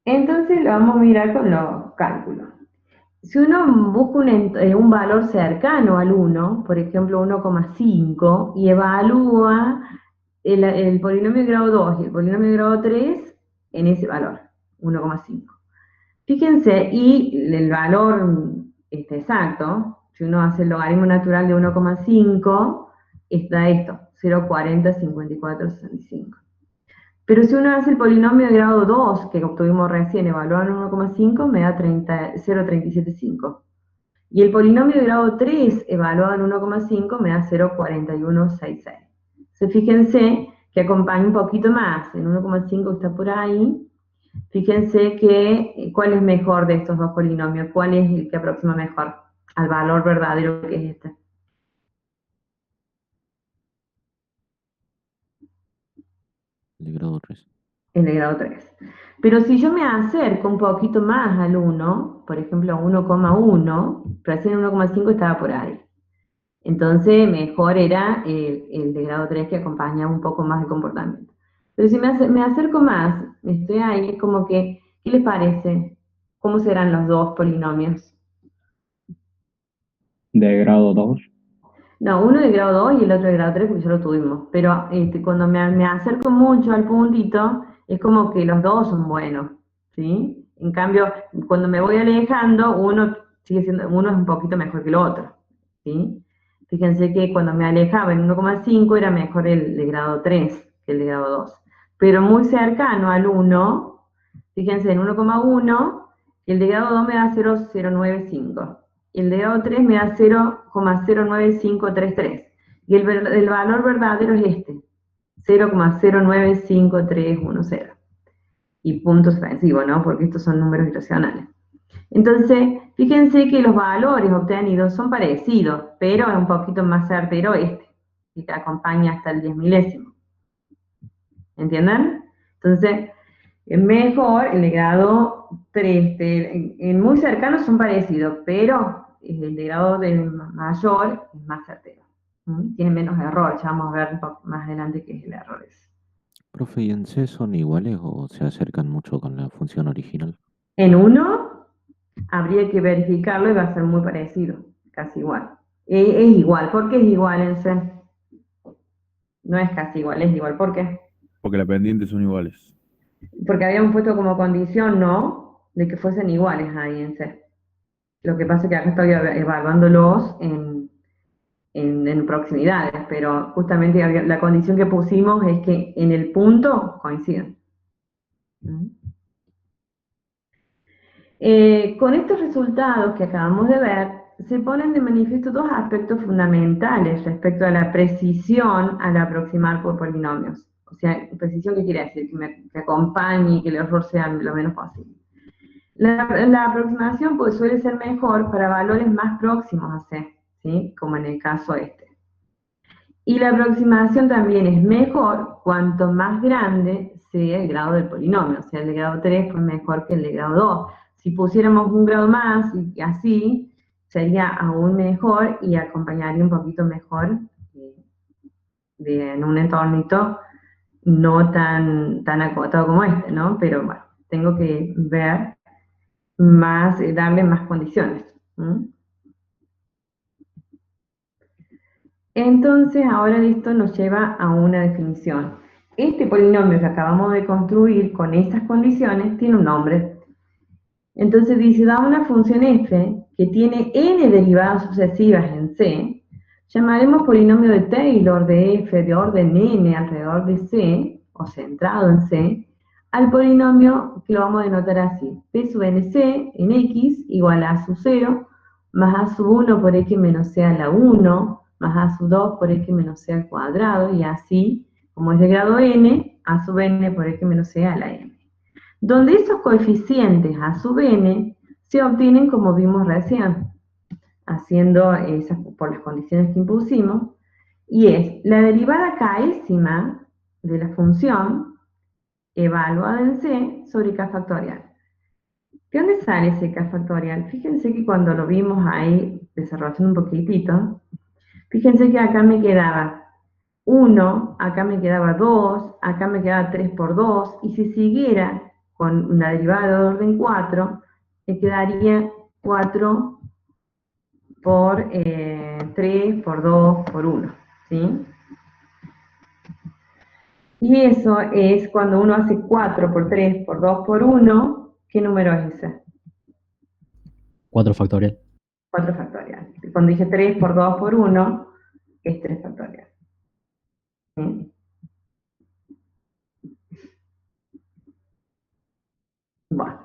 Entonces lo vamos a mirar con los cálculos. Si uno busca un valor cercano al 1, por ejemplo 1,5, y evalúa el polinomio de grado 2 y el polinomio de grado 3 en ese valor, 1,5. Fíjense, y el valor exacto, si uno hace el logaritmo natural de 1,5, está esto, 0,40, 54, 65. Pero si uno hace el polinomio de grado 2, que obtuvimos recién, evaluado en 1,5, me da 0,375. Y el polinomio de grado 3, evaluado en 1,5, me da 0,4166. Entonces, fíjense que acompaña un poquito más, en 1,5 está por ahí. Fíjense que, ¿cuál es mejor de estos dos polinomios? ¿Cuál es el que aproxima mejor al valor verdadero que es este? El de grado 3. El de grado 3. Pero si yo me acerco un poquito más al 1, por ejemplo, a 1,1, recién 1,5 estaba por ahí. Entonces, mejor era el de grado 3 que acompañaba un poco más el comportamiento. Pero si me acerco más, estoy ahí, es como que, ¿qué les parece? ¿Cómo serán los dos polinomios? De grado 2. No, uno de grado 2 y el otro de grado 3 porque ya lo tuvimos. Pero cuando me acerco mucho al puntito, es como que los dos son buenos, ¿sí? En cambio, cuando me voy alejando, uno es un poquito mejor que el otro, ¿sí? Fíjense que cuando me alejaba en 1,5 era mejor el de grado 3 que el de grado 2. Pero muy cercano al 1, fíjense, en 1,1, el de grado 2 me da 0,095. Y el de grado 3 me da 0,09533. Y el valor verdadero es este, 0,095310. Y punto suspensivo, ¿no? Porque estos son números irracionales. Entonces, fíjense que los valores obtenidos son parecidos, pero es un poquito más certero este, que acompaña hasta el 10 milésimo. ¿Entienden? Entonces, es mejor el de grado 3, en muy cercanos son parecidos, pero el de grado mayor es más certero. Tiene menos error, ya vamos a ver un poco más adelante qué es el error ese. Profe, ¿y en C son iguales o se acercan mucho con la función original? En uno habría que verificarlo y va a ser muy parecido, casi igual. Es igual, ¿por qué es igual en C? No es casi igual, es igual, ¿por qué? Porque las pendientes son iguales. Porque habíamos puesto como condición, ¿no? De que fuesen iguales ahí en C. Lo que pasa es que acá estoy evaluándolos en proximidades, pero justamente la condición que pusimos es que en el punto coinciden. Con estos resultados que acabamos de ver, se ponen de manifiesto dos aspectos fundamentales respecto a la precisión al aproximar por polinomios. O sea, precisión, ¿qué quiere decir? Que acompañe y que el error sea lo menos posible. La aproximación pues, suele ser mejor para valores más próximos a C, ¿sí? Como en el caso este. Y la aproximación también es mejor cuanto más grande sea el grado del polinomio. O sea, el de grado 3 fue mejor que el de grado 2. Si pusiéramos un grado más y así, sería aún mejor y acompañaría un poquito mejor en un entornito no tan acotado como este, ¿no? Pero bueno, tengo que ver más, darle más condiciones. Entonces, ahora esto nos lleva a una definición. Este polinomio que acabamos de construir con estas condiciones tiene un nombre. Entonces dice, da una función f que tiene n derivadas sucesivas en C, llamaremos polinomio de Taylor de f de orden n alrededor de C, o centrado en C, al polinomio que lo vamos a denotar así, p sub nc en x igual a sub 0 más a sub 1 por x menos c a la 1 más a sub 2 por x menos c al cuadrado, y así, como es de grado n, a sub n por x menos c a la n. Donde esos coeficientes a sub n se obtienen como vimos recién, haciendo esas por las condiciones que impusimos, y es la derivada késima de la función evaluada en C sobre k factorial. ¿De dónde sale ese k factorial? Fíjense que cuando lo vimos ahí, desarrollando un poquitito, fíjense que acá me quedaba 1, acá me quedaba 2, acá me quedaba 3 por 2, y si siguiera con una derivada de orden 4, me quedaría 4 por 3 por 2 por 1, ¿sí? Y eso es cuando uno hace 4 por 3 por 2 por 1, ¿qué número es ese? 4 factorial. 4 factorial. cuando dije 3 por 2 por 1, es 3 factorial. ¿Sí? Bueno.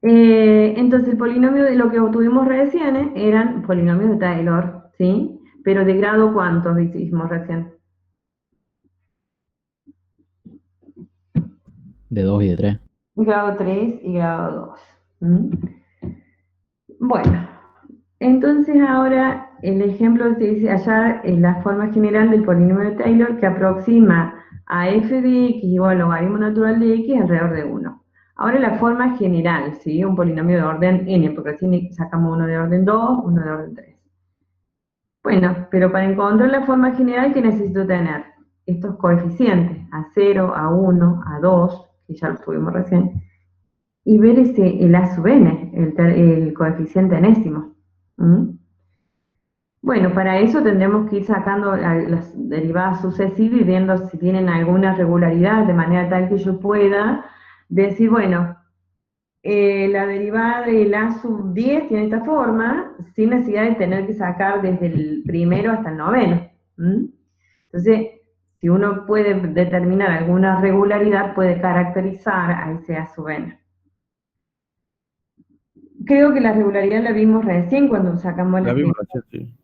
Entonces, el polinomio de lo que obtuvimos recién eran polinomios de Taylor, ¿sí? Pero ¿de grado cuántos hicimos recién? De 2 y de 3. Grado 3 y grado 2. ¿Mm? Bueno, entonces ahora el ejemplo que dice hallar la forma general del polinomio de Taylor que aproxima a f de x igual al logaritmo natural de x alrededor de 1. Ahora la forma general, ¿sí? Un polinomio de orden n, porque así sacamos uno de orden 2, uno de orden 3. Bueno, pero para encontrar la forma general, ¿qué necesito tener? Estos coeficientes, a0, a1, a2, que ya lo tuvimos recién, y ver el a sub n, el coeficiente enésimo. ¿Mm? Bueno, para eso tendremos que ir sacando las derivadas sucesivas y viendo si tienen alguna regularidad, de manera tal que yo pueda decir, bueno, la derivada del a sub 10 tiene esta forma, sin necesidad de tener que sacar desde el primero hasta el noveno. ¿Mm? Entonces, si uno puede determinar alguna regularidad, puede caracterizar a ese a sub n. Creo que la regularidad la vimos recién cuando sacamos La la vimos primera. recién, sí.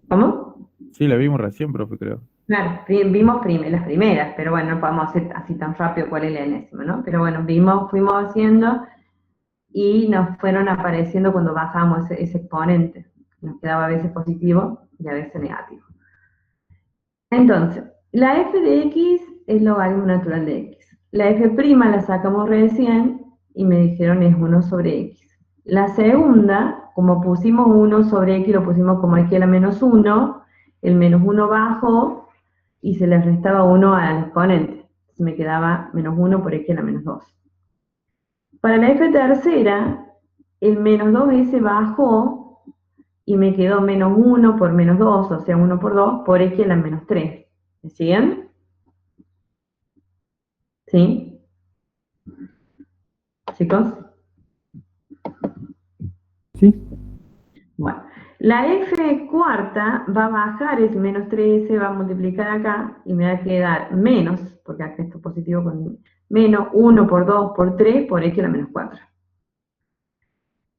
¿Cómo? Sí, la vimos recién, profe, creo. Claro, vimos las primeras, pero bueno, no podemos hacer así tan rápido cuál es la enésima, ¿no? Pero bueno, fuimos haciendo y nos fueron apareciendo cuando bajamos ese exponente. Nos quedaba a veces positivo y a veces negativo. Entonces, la f de x es logaritmo natural de x. La f' la sacamos recién y me dijeron es 1 sobre x. La segunda, como pusimos 1 sobre x, lo pusimos como aquí a la menos 1, el menos 1 bajó y se le restaba 1 al exponente. Entonces me quedaba menos 1 por x a la menos 2. Para la f tercera, el menos 2s bajó y me quedó menos 1 por menos 2, o sea 1 por 2, por x a la menos 3. ¿Me siguen? ¿Sí? ¿Chicos? Sí. Bueno, la f cuarta va a bajar ese menos 3s, va a multiplicar acá y me va a quedar menos, porque acá esto es positivo con menos 1 por 2 por 3 por x a la menos 4.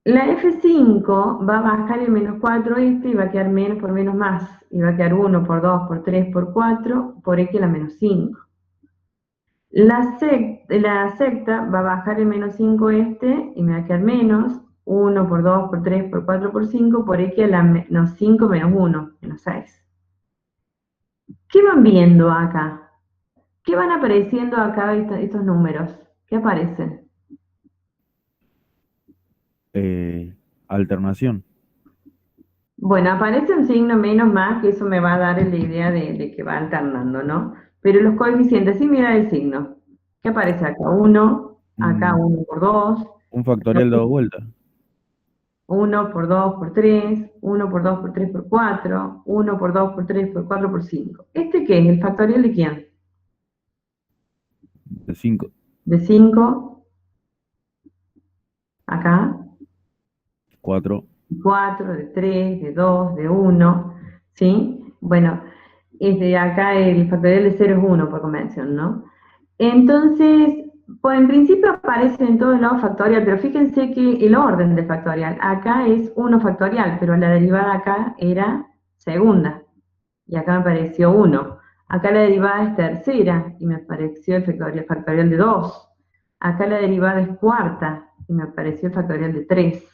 La f5 va a bajar el menos 4 este y va a quedar menos por menos más, y va a quedar 1 por 2 por 3 por 4 por x a la menos 5. La secta va a bajar el menos 5 este y me va a quedar menos 1 por 2 por 3 por 4 por 5 por x a la menos 5 menos 1, menos 6. ¿Qué van viendo acá? ¿Qué van apareciendo acá estos números? ¿Qué aparecen? Alternación. Bueno, aparece un signo menos más, que eso me va a dar la idea de que va alternando, ¿no? Pero los coeficientes, sí, mira el signo. ¿Qué aparece acá? 1, acá 1 por 2, Un factorial dado vuelta. 1 por 2 por 3, 1 por 2 por 3 por 4, 1 por 2 por 3 por 4 por 5. ¿Este qué es? ¿El factorial de quién? De 5. De 5, acá, 4. 4, de 3, de 2, de 1, ¿sí? Bueno, acá el factorial de 0 es 1 por convención, ¿no? Entonces, pues en principio aparece en todos lados factorial, pero fíjense que el orden del factorial, acá es 1 factorial, pero la derivada acá era segunda, y acá me apareció 1. Acá la derivada es tercera, y me apareció el factorial de 2. Acá la derivada es cuarta, y me apareció el factorial de 3.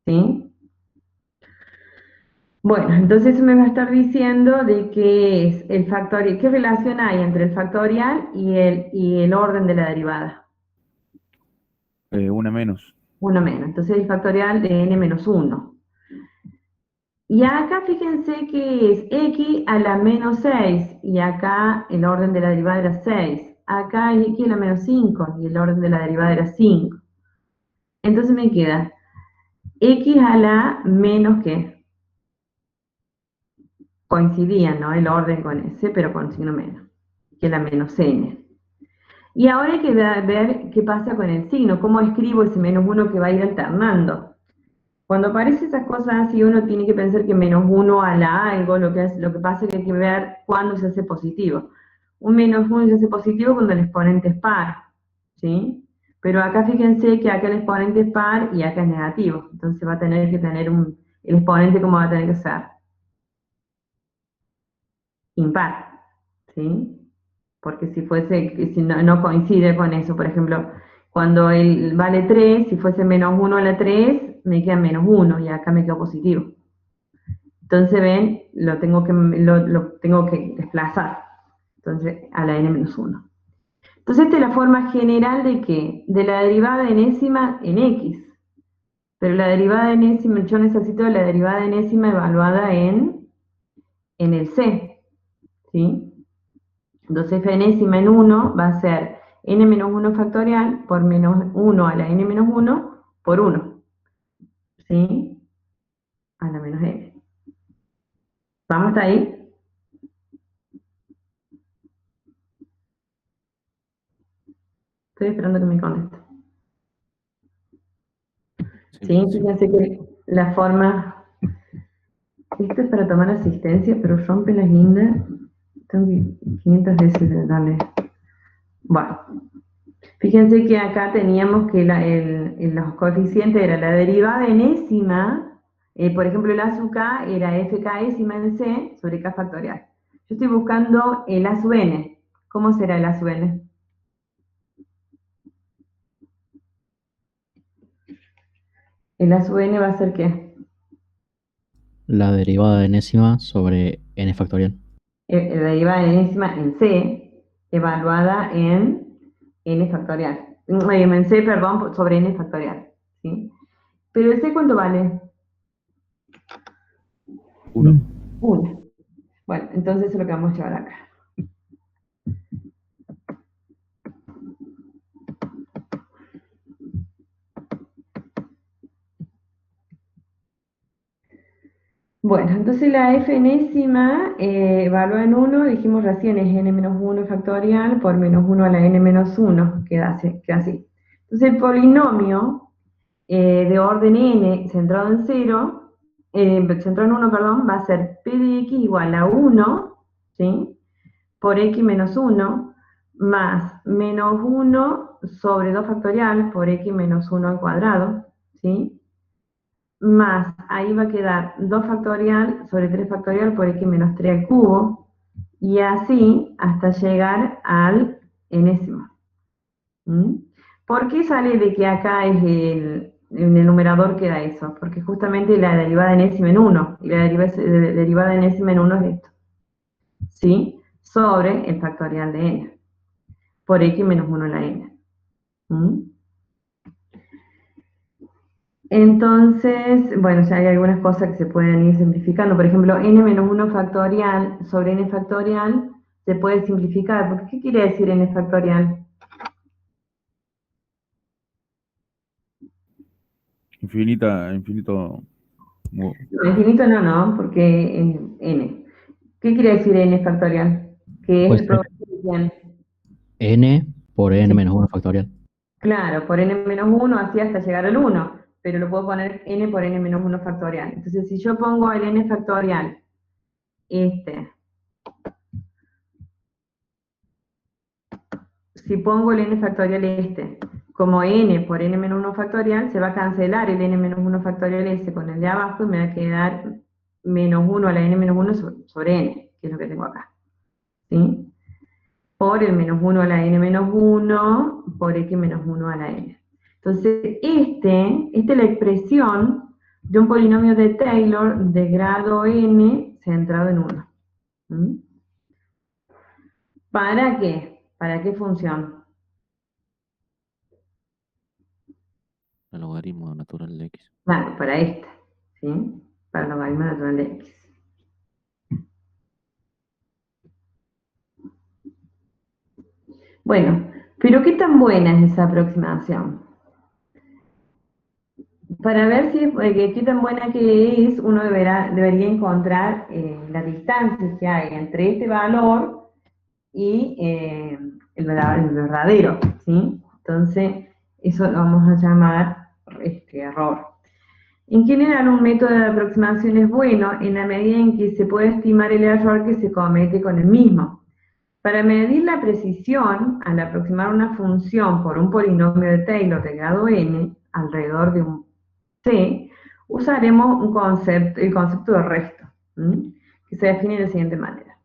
¿Sí? Bueno, entonces eso me va a estar diciendo de qué es el factorial, qué relación hay entre el factorial y el orden de la derivada. Una menos. 1 menos, entonces el factorial de n menos 1. Y acá fíjense que es x a la menos 6, y acá el orden de la derivada era 6. Acá es x a la menos 5, y el orden de la derivada era 5. Entonces me queda x a la menos, ¿qué? Coincidía, ¿no? El orden con ese, pero con signo menos, que es la menos n. Y ahora hay que ver qué pasa con el signo, cómo escribo ese menos 1 que va a ir alternando. Cuando aparecen esas cosas así, uno tiene que pensar que -1 a la algo, lo que pasa es que hay que ver cuándo se hace positivo. Un -1 se hace positivo cuando el exponente es par, ¿sí? Pero acá fíjense que acá el exponente es par y acá es negativo. Entonces va a tener que tener el exponente, ¿cómo va a tener que ser? Impar, ¿sí? Porque si no coincide con eso, por ejemplo, cuando el vale 3, si fuese -1 a la 3, me queda -1 y acá me queda positivo. Entonces, ven, lo tengo que desplazar. Entonces, a la n-1. Entonces, esta es la forma general de ¿qué? De la derivada enésima en x. Pero la derivada enésima, yo necesito la derivada enésima evaluada en el c, ¿sí? Entonces, f enésima en 1 va a ser n-1 factorial por -1 a la n-1 por 1, ¿sí? A la menos n. ¿Vamos hasta ahí? Estoy esperando que me conteste. Sí, fíjense que la forma... Esto es para tomar asistencia, pero rompe la guinda. Tengo que 500 veces de darle... Bueno, fíjense que acá teníamos que los coeficientes era la derivada enésima, por ejemplo el a sub k era fkésima en c sobre k factorial. Yo estoy buscando el a sub n. ¿Cómo será el a sub n? El a sub n va a ser ¿qué? La derivada enésima sobre n factorial. La derivada enésima en c, evaluada en n factorial. En c, perdón, sobre n factorial. ¿Sí? Pero el c, ¿cuánto vale? 1. 1. Bueno, entonces es lo que vamos a llevar acá. Bueno, entonces la f enésima evalúa en 1, dijimos recién, es n-1 factorial por -1 a la n-1, queda así. Entonces el polinomio de orden n centrado en 0, centrado en 1, perdón, va a ser p de x igual a 1, ¿sí? Por x menos 1, más -1 sobre 2 factorial por x menos 1 al cuadrado, ¿sí? Más, ahí va a quedar 2 factorial sobre 3 factorial por x menos 3 al cubo, y así hasta llegar al enésimo. ¿Mm? ¿Por qué sale de que acá es en el numerador queda eso? Porque justamente la derivada enésima en 1, y la derivada enésima en 1 es esto, ¿sí? Sobre el factorial de n, por x menos 1 a la n. ¿Mm? Entonces, bueno, ya hay algunas cosas que se pueden ir simplificando. Por ejemplo, n-1 factorial sobre n factorial se puede simplificar. Porque, ¿qué quiere decir n factorial? Infinito. No, infinito no, porque n. ¿Qué quiere decir n factorial? Que es Puede el ser producto de n. n por n Sí. menos 1 factorial. Claro, por n-1 así hasta llegar al 1, pero lo puedo poner n por n-1 factorial. Entonces, si yo pongo el n factorial, si pongo el n factorial como n por n-1 factorial, se va a cancelar el n-1 factorial con el de abajo y me va a quedar -1 a la n-1 sobre n, que es lo que tengo acá. ¿Sí? Por el -1 a la n-1 por x menos 1 a la n. Entonces, esta es la expresión de un polinomio de Taylor de grado n centrado en 1. ¿Mm? ¿Para qué? ¿Para qué función? El logaritmo natural de x. Claro, para esta, ¿sí? Para el logaritmo natural de x. Bueno, pero ¿qué tan buena es esa aproximación? Para ver qué tan buena que es, uno debería encontrar la distancia que hay entre este valor y el verdadero, ¿sí? Entonces, eso lo vamos a llamar error. En general, un método de aproximación es bueno en la medida en que se puede estimar el error que se comete con el mismo. Para medir la precisión, al aproximar una función por un polinomio de Taylor de grado n alrededor de un c, usaremos el concepto de resto, que se define de la siguiente manera.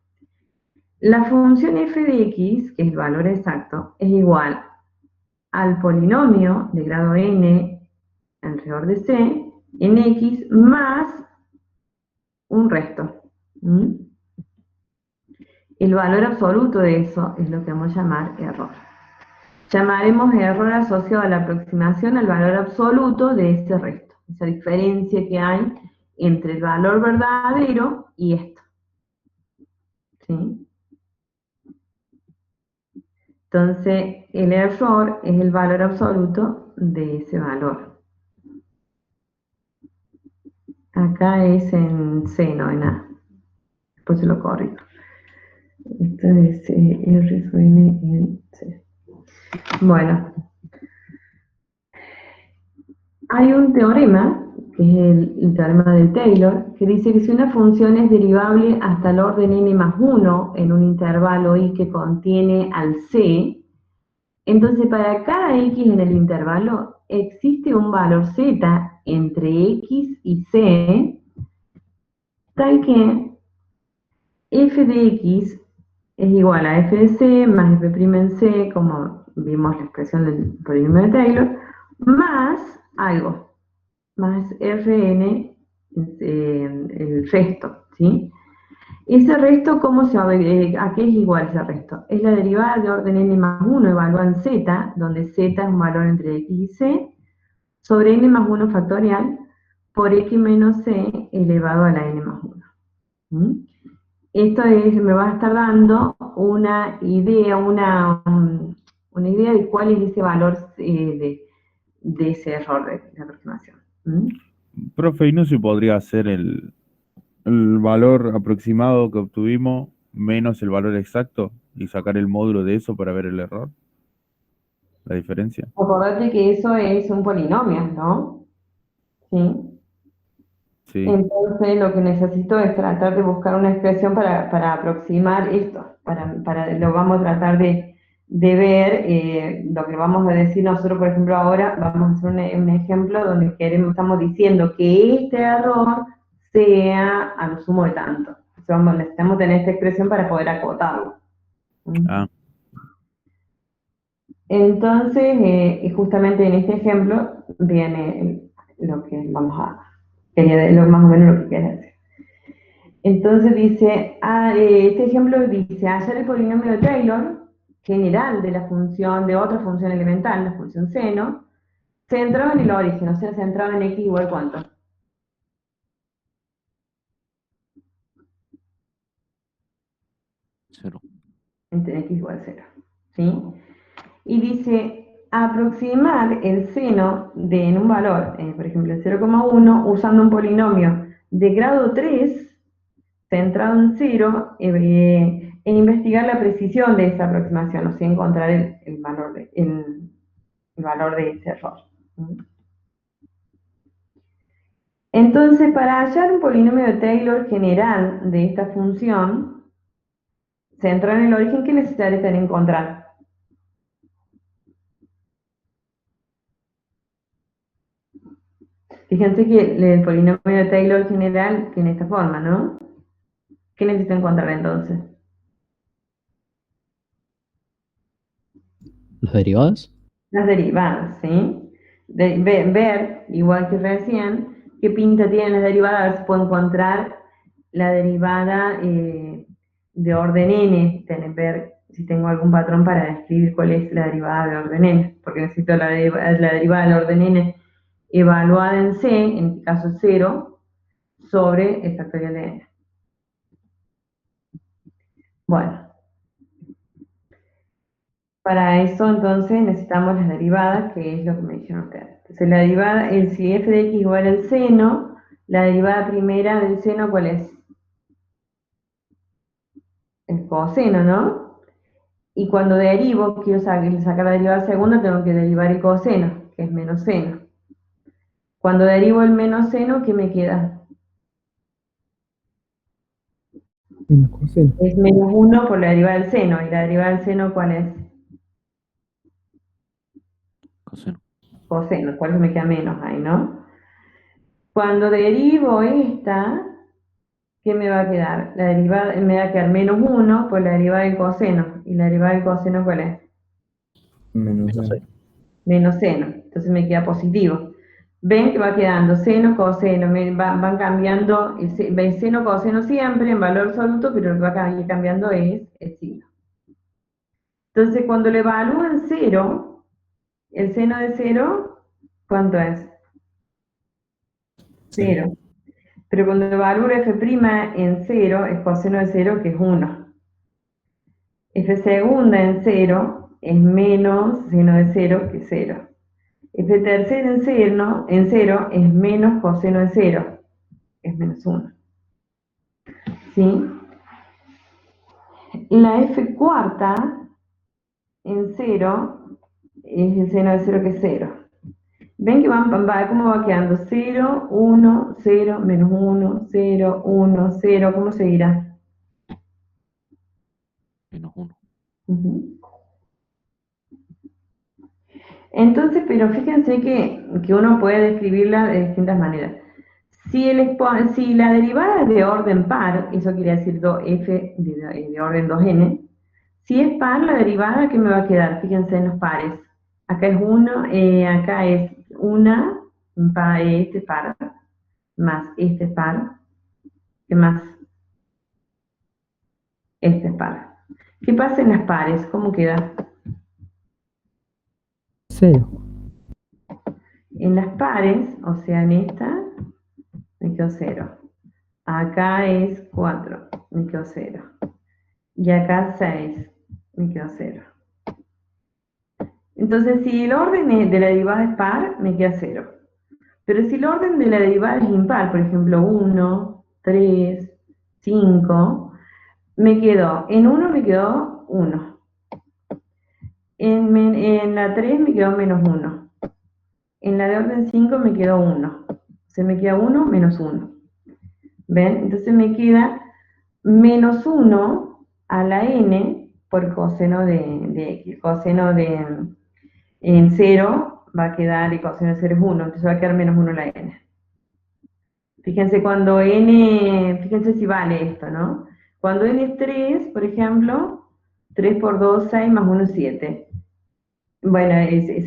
La función f de x, que es el valor exacto, es igual al polinomio de grado n alrededor de c en x más un resto. El valor absoluto de eso es lo que vamos a llamar error. Llamaremos error asociado a la aproximación al valor absoluto de ese resto, esa diferencia que hay entre el valor verdadero y esto. ¿Sí? Entonces, el error es el valor absoluto de ese valor. Acá es en C, no en A. Después se lo corrijo. Esto es R sub N en C. Bueno, hay un teorema, que es el teorema de Taylor, que dice que si una función es derivable hasta el orden n más 1 en un intervalo i que contiene al c, entonces para cada x en el intervalo existe un valor z entre x y c, tal que f de x es igual a f de c más f' en c, como vimos la expresión del polinomio de Taylor, más algo, más Rn, el resto, ¿sí? Ese resto, ¿a qué es igual ese resto? Es la derivada de orden n más 1 evaluada en z, donde z es un valor entre x y c, sobre n más 1 factorial por x menos c elevado a la n más 1. Esto me va a estar dando una idea, una idea de cuál es ese valor de ese error de aproximación. Profe, ¿y no se podría hacer el valor aproximado que obtuvimos menos el valor exacto y sacar el módulo de eso para ver el error? ¿La diferencia? Acordate que eso es un polinomio, ¿no? ¿Sí? Sí. Entonces lo que necesito es tratar de buscar una expresión para aproximar esto. Lo vamos a tratar de ver, lo que vamos a decir nosotros, por ejemplo, ahora vamos a hacer un ejemplo donde estamos diciendo que este error sea a lo sumo de tanto. O sea, necesitamos tener esta expresión para poder acotarlo. Ah, Entonces, justamente en este ejemplo viene lo que lo más o menos lo que quería decir. Entonces dice, este ejemplo dice, hallar el polinomio de Taylor, general de otra función elemental, la función seno, centrado en el origen, o sea, centrado en x igual cuánto. Cero. Entre x igual 0. ¿Sí? Y dice, aproximar el seno en un valor, por ejemplo, el 0,1, usando un polinomio de grado 3, centrado en 0, e investigar la precisión de esa aproximación, o sea, encontrar el valor de ese error. Entonces, para hallar un polinomio de Taylor general de esta función, centrado en el origen, ¿qué necesitaré tener en encontrar? Fíjense que el polinomio de Taylor general tiene esta forma, ¿no? ¿Qué necesito encontrar entonces? ¿Los derivados? Las derivadas, ¿sí? Ver, igual que recién, qué pinta tienen las derivadas, a ver si puedo encontrar la derivada de orden n, ver si tengo algún patrón para describir cuál es la derivada de orden n, porque necesito la derivada del orden n evaluada en c, en este caso 0, sobre el factorial de n. Bueno, para eso entonces necesitamos las derivadas, que es lo que me dijeron ustedes. Entonces la derivada, si f de x igual al seno, la derivada primera del seno, ¿cuál es? El coseno, ¿no? Y cuando derivo, quiero sacar la derivada segunda, tengo que derivar el coseno, que es menos seno. Cuando derivo el menos seno, ¿qué me queda? Menos coseno. Es menos 1 por la derivada del seno. ¿Y la derivada del seno cuál es? Coseno. Coseno, por eso me queda menos ahí, ¿no? Cuando derivo esta, ¿qué me va a quedar? La derivada, me va a quedar menos 1 por la derivada del coseno. ¿Y la derivada del coseno cuál es? Menos Menos seno. Menos seno. Entonces me queda positivo. Ven que va quedando seno, coseno, van cambiando el seno, coseno siempre en valor absoluto, pero lo que va a ir cambiando es el signo. Entonces cuando le evalúo en 0, el seno de 0, ¿cuánto es? 0. Pero cuando evalúo f' en 0, el coseno de 0, que es 1. F segunda en 0 es menos seno de 0, que es 0. F tercera en 0 es menos coseno de 0, que es menos 1. ¿Sí? La F cuarta en 0 es el seno de 0, que es 0. ¿Ven que cómo va quedando? 0, 1, 0, menos 1, 0, 1, 0. ¿Cómo seguirá? Menos 1. Ujú. Entonces, pero fíjense que uno puede describirla de distintas maneras. Si la derivada es de orden par, eso quiere decir f de orden 2n, si es par, la derivada, ¿qué me va a quedar? Fíjense en los pares. Acá es 1, acá es este par, más este par, ¿qué más? Este par. ¿Qué pasa en las pares? ¿Cómo queda? 0. En las pares, o sea, en esta, me quedó 0. Acá es 4, me quedó 0. Y acá 6, me quedó 0. Entonces, si el orden de la derivada es par, me queda 0. Pero si el orden de la derivada es impar, por ejemplo, 1, 3, 5, en 1 me quedó 1. En la 3 me quedó menos 1. En la de orden 5 me quedó 1. Se me queda 1 menos 1. ¿Ven? Entonces me queda menos 1 a la n por coseno de x. Coseno en 0 va a quedar, y coseno de 0 es 1, entonces va a quedar menos 1 a la n. Fíjense cuando fíjense si vale esto, ¿no? Cuando n es 3, por ejemplo, 3 por 2, 6, más 1, 7. Bueno,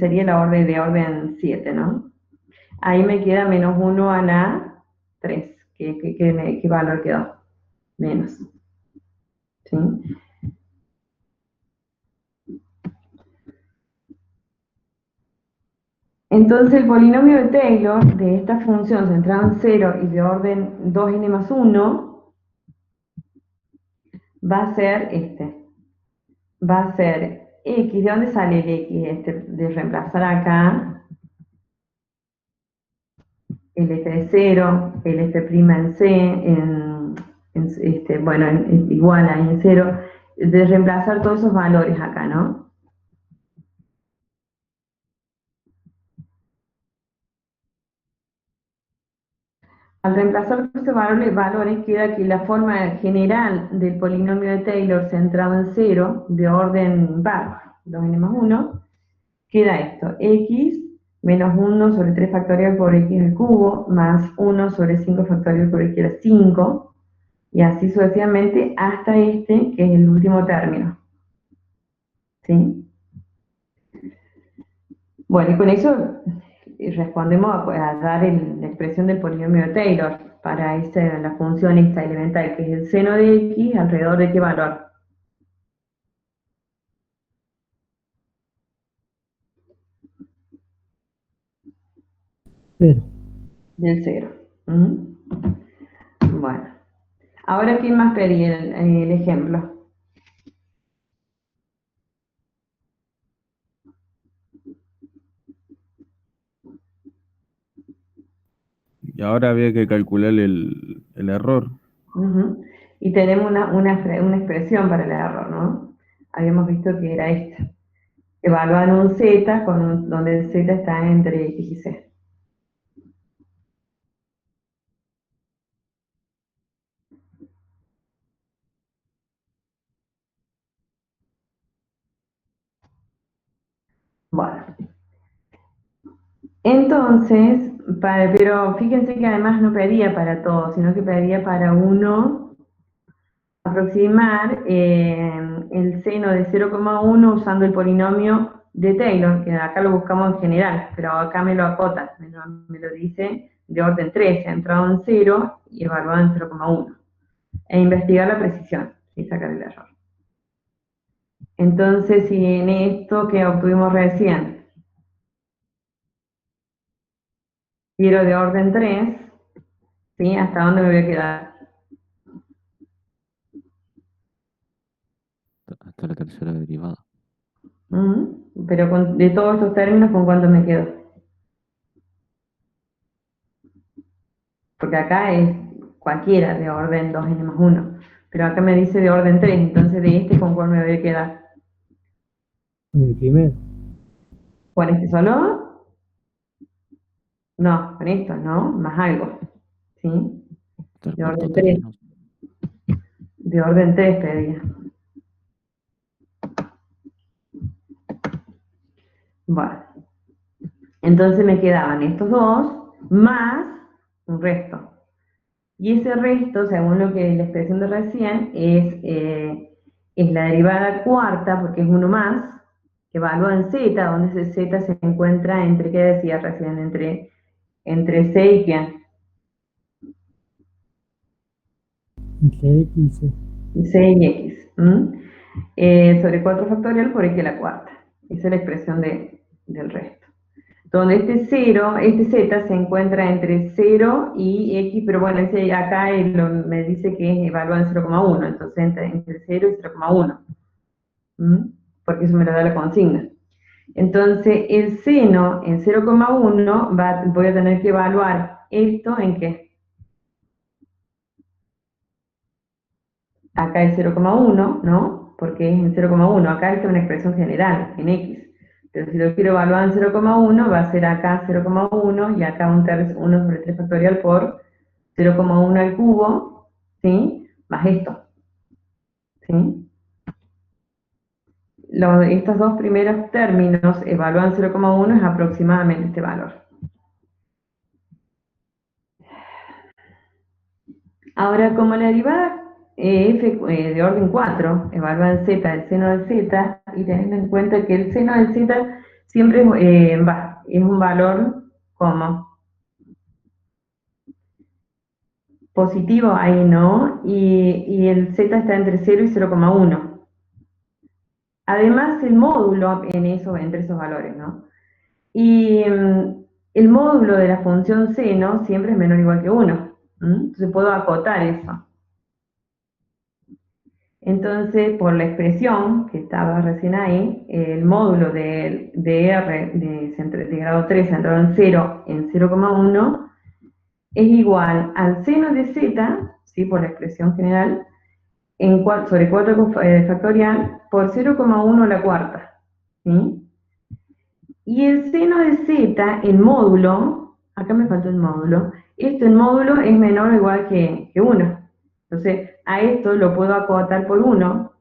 sería la orden de orden 7, ¿no? Ahí me queda menos 1 a la 3. ¿Qué valor quedó? Menos. ¿Sí? Entonces el polinomio de Taylor de esta función centrada en 0 y de orden 2n más 1 va a ser este. Va a ser x. ¿De dónde sale el x? De reemplazar acá el f de 0, el f' en c, bueno, igual ahí en 0, de reemplazar todos esos valores acá, ¿no? Al reemplazar todos estos valores queda que la forma general del polinomio de Taylor centrado en 0, de orden par, 2n más 1, queda esto, x menos 1 sobre 3 factorial por x al cubo, más 1 sobre 5 factorial por x a la 5, y así sucesivamente hasta este, que es el último término. ¿Sí? Bueno, y con eso respondemos a dar la expresión del polinomio de Taylor para la función esta elemental, que es el seno de x, alrededor de qué valor. Cero. Del 0. Bueno, ahora ¿quién más pedí el ejemplo? Y ahora había que calcular el error. Y tenemos una expresión para el error, ¿no? Habíamos visto que era esta. Evaluar un z donde el z está entre x y c. Bueno. Entonces, pero fíjense que además no pedía para todo, sino que pedía para uno aproximar el seno de 0,1 usando el polinomio de Taylor, que acá lo buscamos en general, pero acá me lo acota, me lo dice de orden 3, entrado en 0 y evaluado en 0,1. E investigar la precisión y sacar el error. Entonces, si en esto que obtuvimos recién quiero de orden 3, ¿sí? ¿Hasta dónde me voy a quedar? Hasta la tercera derivada. Pero de todos estos términos, ¿con cuánto me quedo? Porque acá es cualquiera de orden 2n más 1. Pero acá me dice de orden 3, entonces de este, ¿con cuál me voy a quedar? El primero. ¿Con este solo? No, con esto, ¿no? Más algo. ¿Sí? Hasta el De cuarto orden 3. término. De orden 3 pedía. Bueno. Entonces me quedaban estos dos más un resto. Y ese resto, según lo que la expresión de recién, es la derivada cuarta, porque es uno más, que evalúa en z, donde ese z se encuentra entre, ¿qué decía recién? Entre c y quién. Entre X y C. C y x. Sobre 4 factorial por x a la cuarta. Esa es la expresión del resto. Donde este 0, este z se encuentra entre 0 y x, pero bueno, ese acá me dice que es evaluado en 0,1, entonces entre 0 y 0,1, porque eso me lo da la consigna. Entonces, el seno en 0,1 voy a tener que evaluar esto en qué. Acá es 0,1, ¿no? Porque es en 0,1, acá es una expresión general, en x. Pero si lo quiero evaluar en 0,1, va a ser acá 0,1 y acá 1 sobre 3 factorial por 0,1 al cubo, ¿sí? Más esto, ¿sí? Estos dos primeros términos evalúan 0,1 es aproximadamente este valor. Ahora, como la derivada f de orden 4 evalúa en z el seno de z, y teniendo en cuenta que el seno de z siempre es un valor como positivo, ahí no, y el z está entre 0 y 0,1. Además, el módulo entre esos valores, ¿no? Y el módulo de la función seno siempre es menor o igual que 1. Entonces puedo acotar eso. Entonces, por la expresión que estaba recién ahí, el módulo de R de grado 3 centrado en 0 en 0,1 es igual al seno de z, ¿sí? Por la expresión general, sobre 4 factorial por 0,1 a la cuarta. ¿Sí? Y el seno de z, el módulo, acá me faltó el módulo, el módulo es menor o igual que 1. Entonces, a esto lo puedo acotar por 1,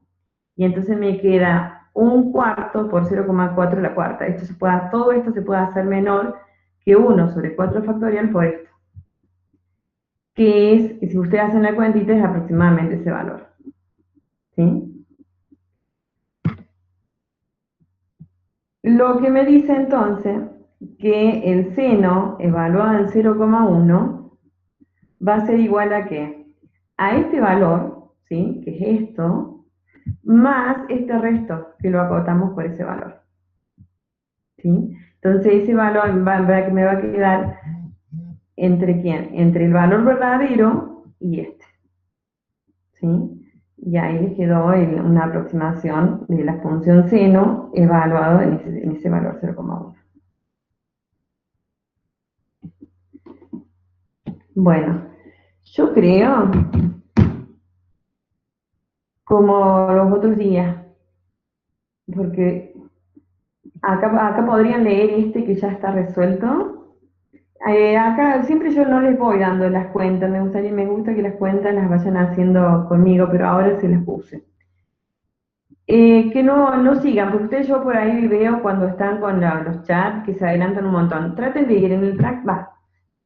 y entonces me queda 1/4 por 0,4 a la cuarta. Todo esto se puede hacer menor que 1 sobre 4 factorial por esto. Que es, si ustedes hacen la cuentita, es aproximadamente ese valor. ¿Sí? Lo que me dice entonces que el seno evaluado en 0,1 va a ser igual a ¿qué? A este valor, ¿sí? Que es esto, más este resto, que lo acotamos por ese valor. ¿Sí? Entonces ese valor me va a quedar ¿entre quién? Entre el valor verdadero y este. ¿Sí? Y ahí les quedó una aproximación de la función seno evaluado en ese valor 0,1. Bueno, yo creo, como los otros días, porque acá podrían leer este que ya está resuelto. Acá siempre yo no les voy dando las cuentas, me gusta que las cuentas las vayan haciendo conmigo, pero ahora sí las puse. Que no sigan, porque ustedes yo por ahí veo cuando están con los chats que se adelantan un montón. Traten de ir en el track, va.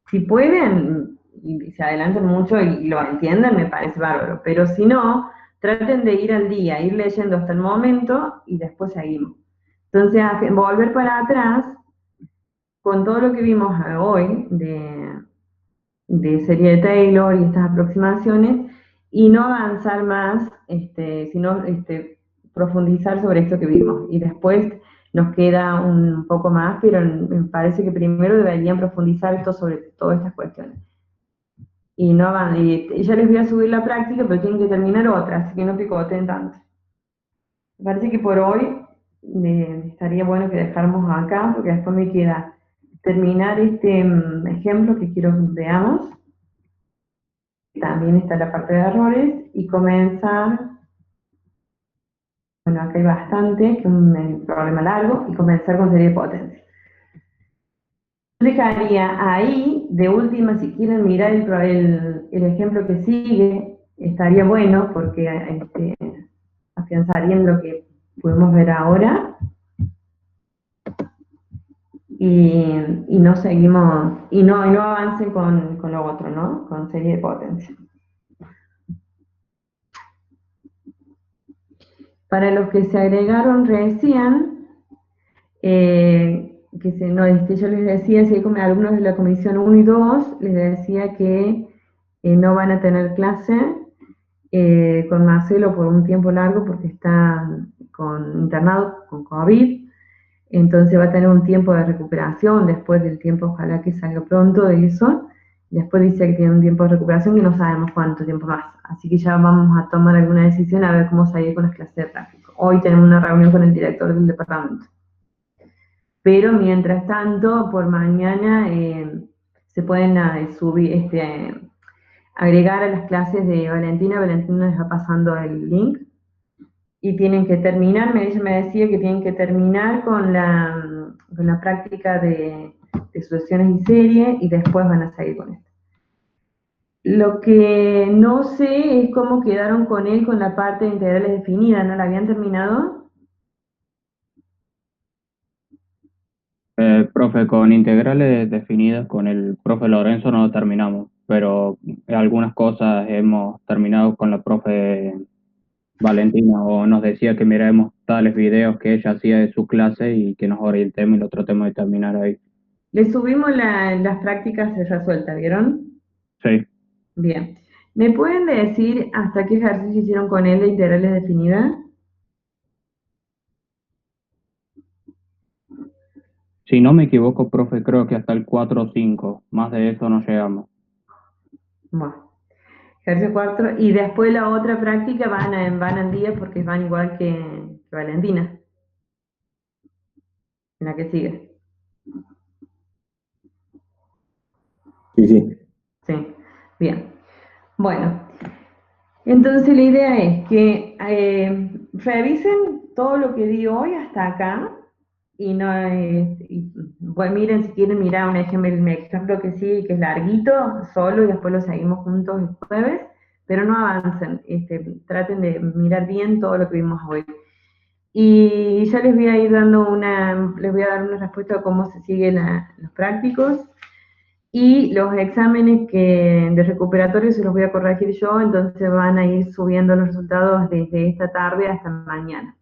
Si pueden y se adelantan mucho y lo entienden, me parece bárbaro. Pero si no, traten de ir al día, ir leyendo hasta el momento y después seguimos. Entonces, volver para atrás con todo lo que vimos hoy de serie de Taylor y estas aproximaciones y no avanzar más, sino profundizar sobre esto que vimos. Y después nos queda un poco más, pero me parece que primero deberían profundizar esto sobre todas estas cuestiones. Y no van, y ya les voy a subir la práctica, pero tienen que terminar otra, así que no picoten tanto. Me parece que por hoy estaría bueno que dejáramos acá, porque después me queda terminar este ejemplo que quiero que veamos. También está la parte de errores y comenzar, bueno, acá hay bastante, que es un problema largo, y comenzar con serie de potencia. Dejaría ahí, de última, si quieren mirar el ejemplo que sigue, estaría bueno porque afianzaría en lo que podemos ver ahora y no seguimos, y no avancen con lo otro, ¿no? Con serie de potencia. Para los que se agregaron recién, yo les decía, si hay algunos de la comisión 1 y 2, les decía que no van a tener clase con Marcelo por un tiempo largo porque está internado con COVID, entonces va a tener un tiempo de recuperación después del tiempo, ojalá que salga pronto de eso. Después dice que tiene un tiempo de recuperación y no sabemos cuánto tiempo más, así que ya vamos a tomar alguna decisión a ver cómo salir con las clases de tráfico. Hoy tenemos una reunión con el director del departamento. Pero mientras tanto, por mañana se pueden subir, agregar a las clases de Valentina. Valentina les va pasando el link. Y tienen que terminar, ella me decía que tienen que terminar con la práctica de sucesiones y serie y después van a seguir con esto. Lo que no sé es cómo quedaron con él con la parte de integrales definidas, ¿no la habían terminado? Profe, con integrales definidas con el profe Lorenzo no terminamos, pero algunas cosas hemos terminado con la profe Valentina, o nos decía que miremos tales videos que ella hacía de su clase y que nos orientemos y lo tratemos de terminar ahí. Le subimos las prácticas resueltas, ¿vieron? Sí. Bien. ¿Me pueden decir hasta qué ejercicio hicieron con él de integrales definidas? Si no me equivoco, profe, creo que hasta el 4 o 5, más de eso no llegamos. Bueno, ejercicio 4. Y después la otra práctica van al día porque van igual que Valentina, en la que sigue. Sí, sí. Sí, bien. Bueno, entonces la idea es que revisen todo lo que di hoy hasta acá y no, bueno, miren si quieren mirar un ejemplo que sigue, que es larguito, solo y después lo seguimos juntos el jueves, pero no avancen, traten de mirar bien todo lo que vimos hoy. Y ya les voy a ir dando les voy a dar una respuesta a cómo se siguen los prácticos. Y los exámenes de recuperatorio se los voy a corregir yo, entonces van a ir subiendo los resultados desde esta tarde hasta mañana.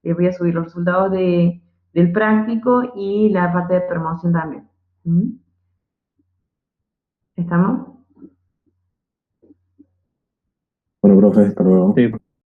Les voy a subir los resultados del práctico y la parte de promoción también. ¿Estamos? Bueno, profe, hasta luego. Sí.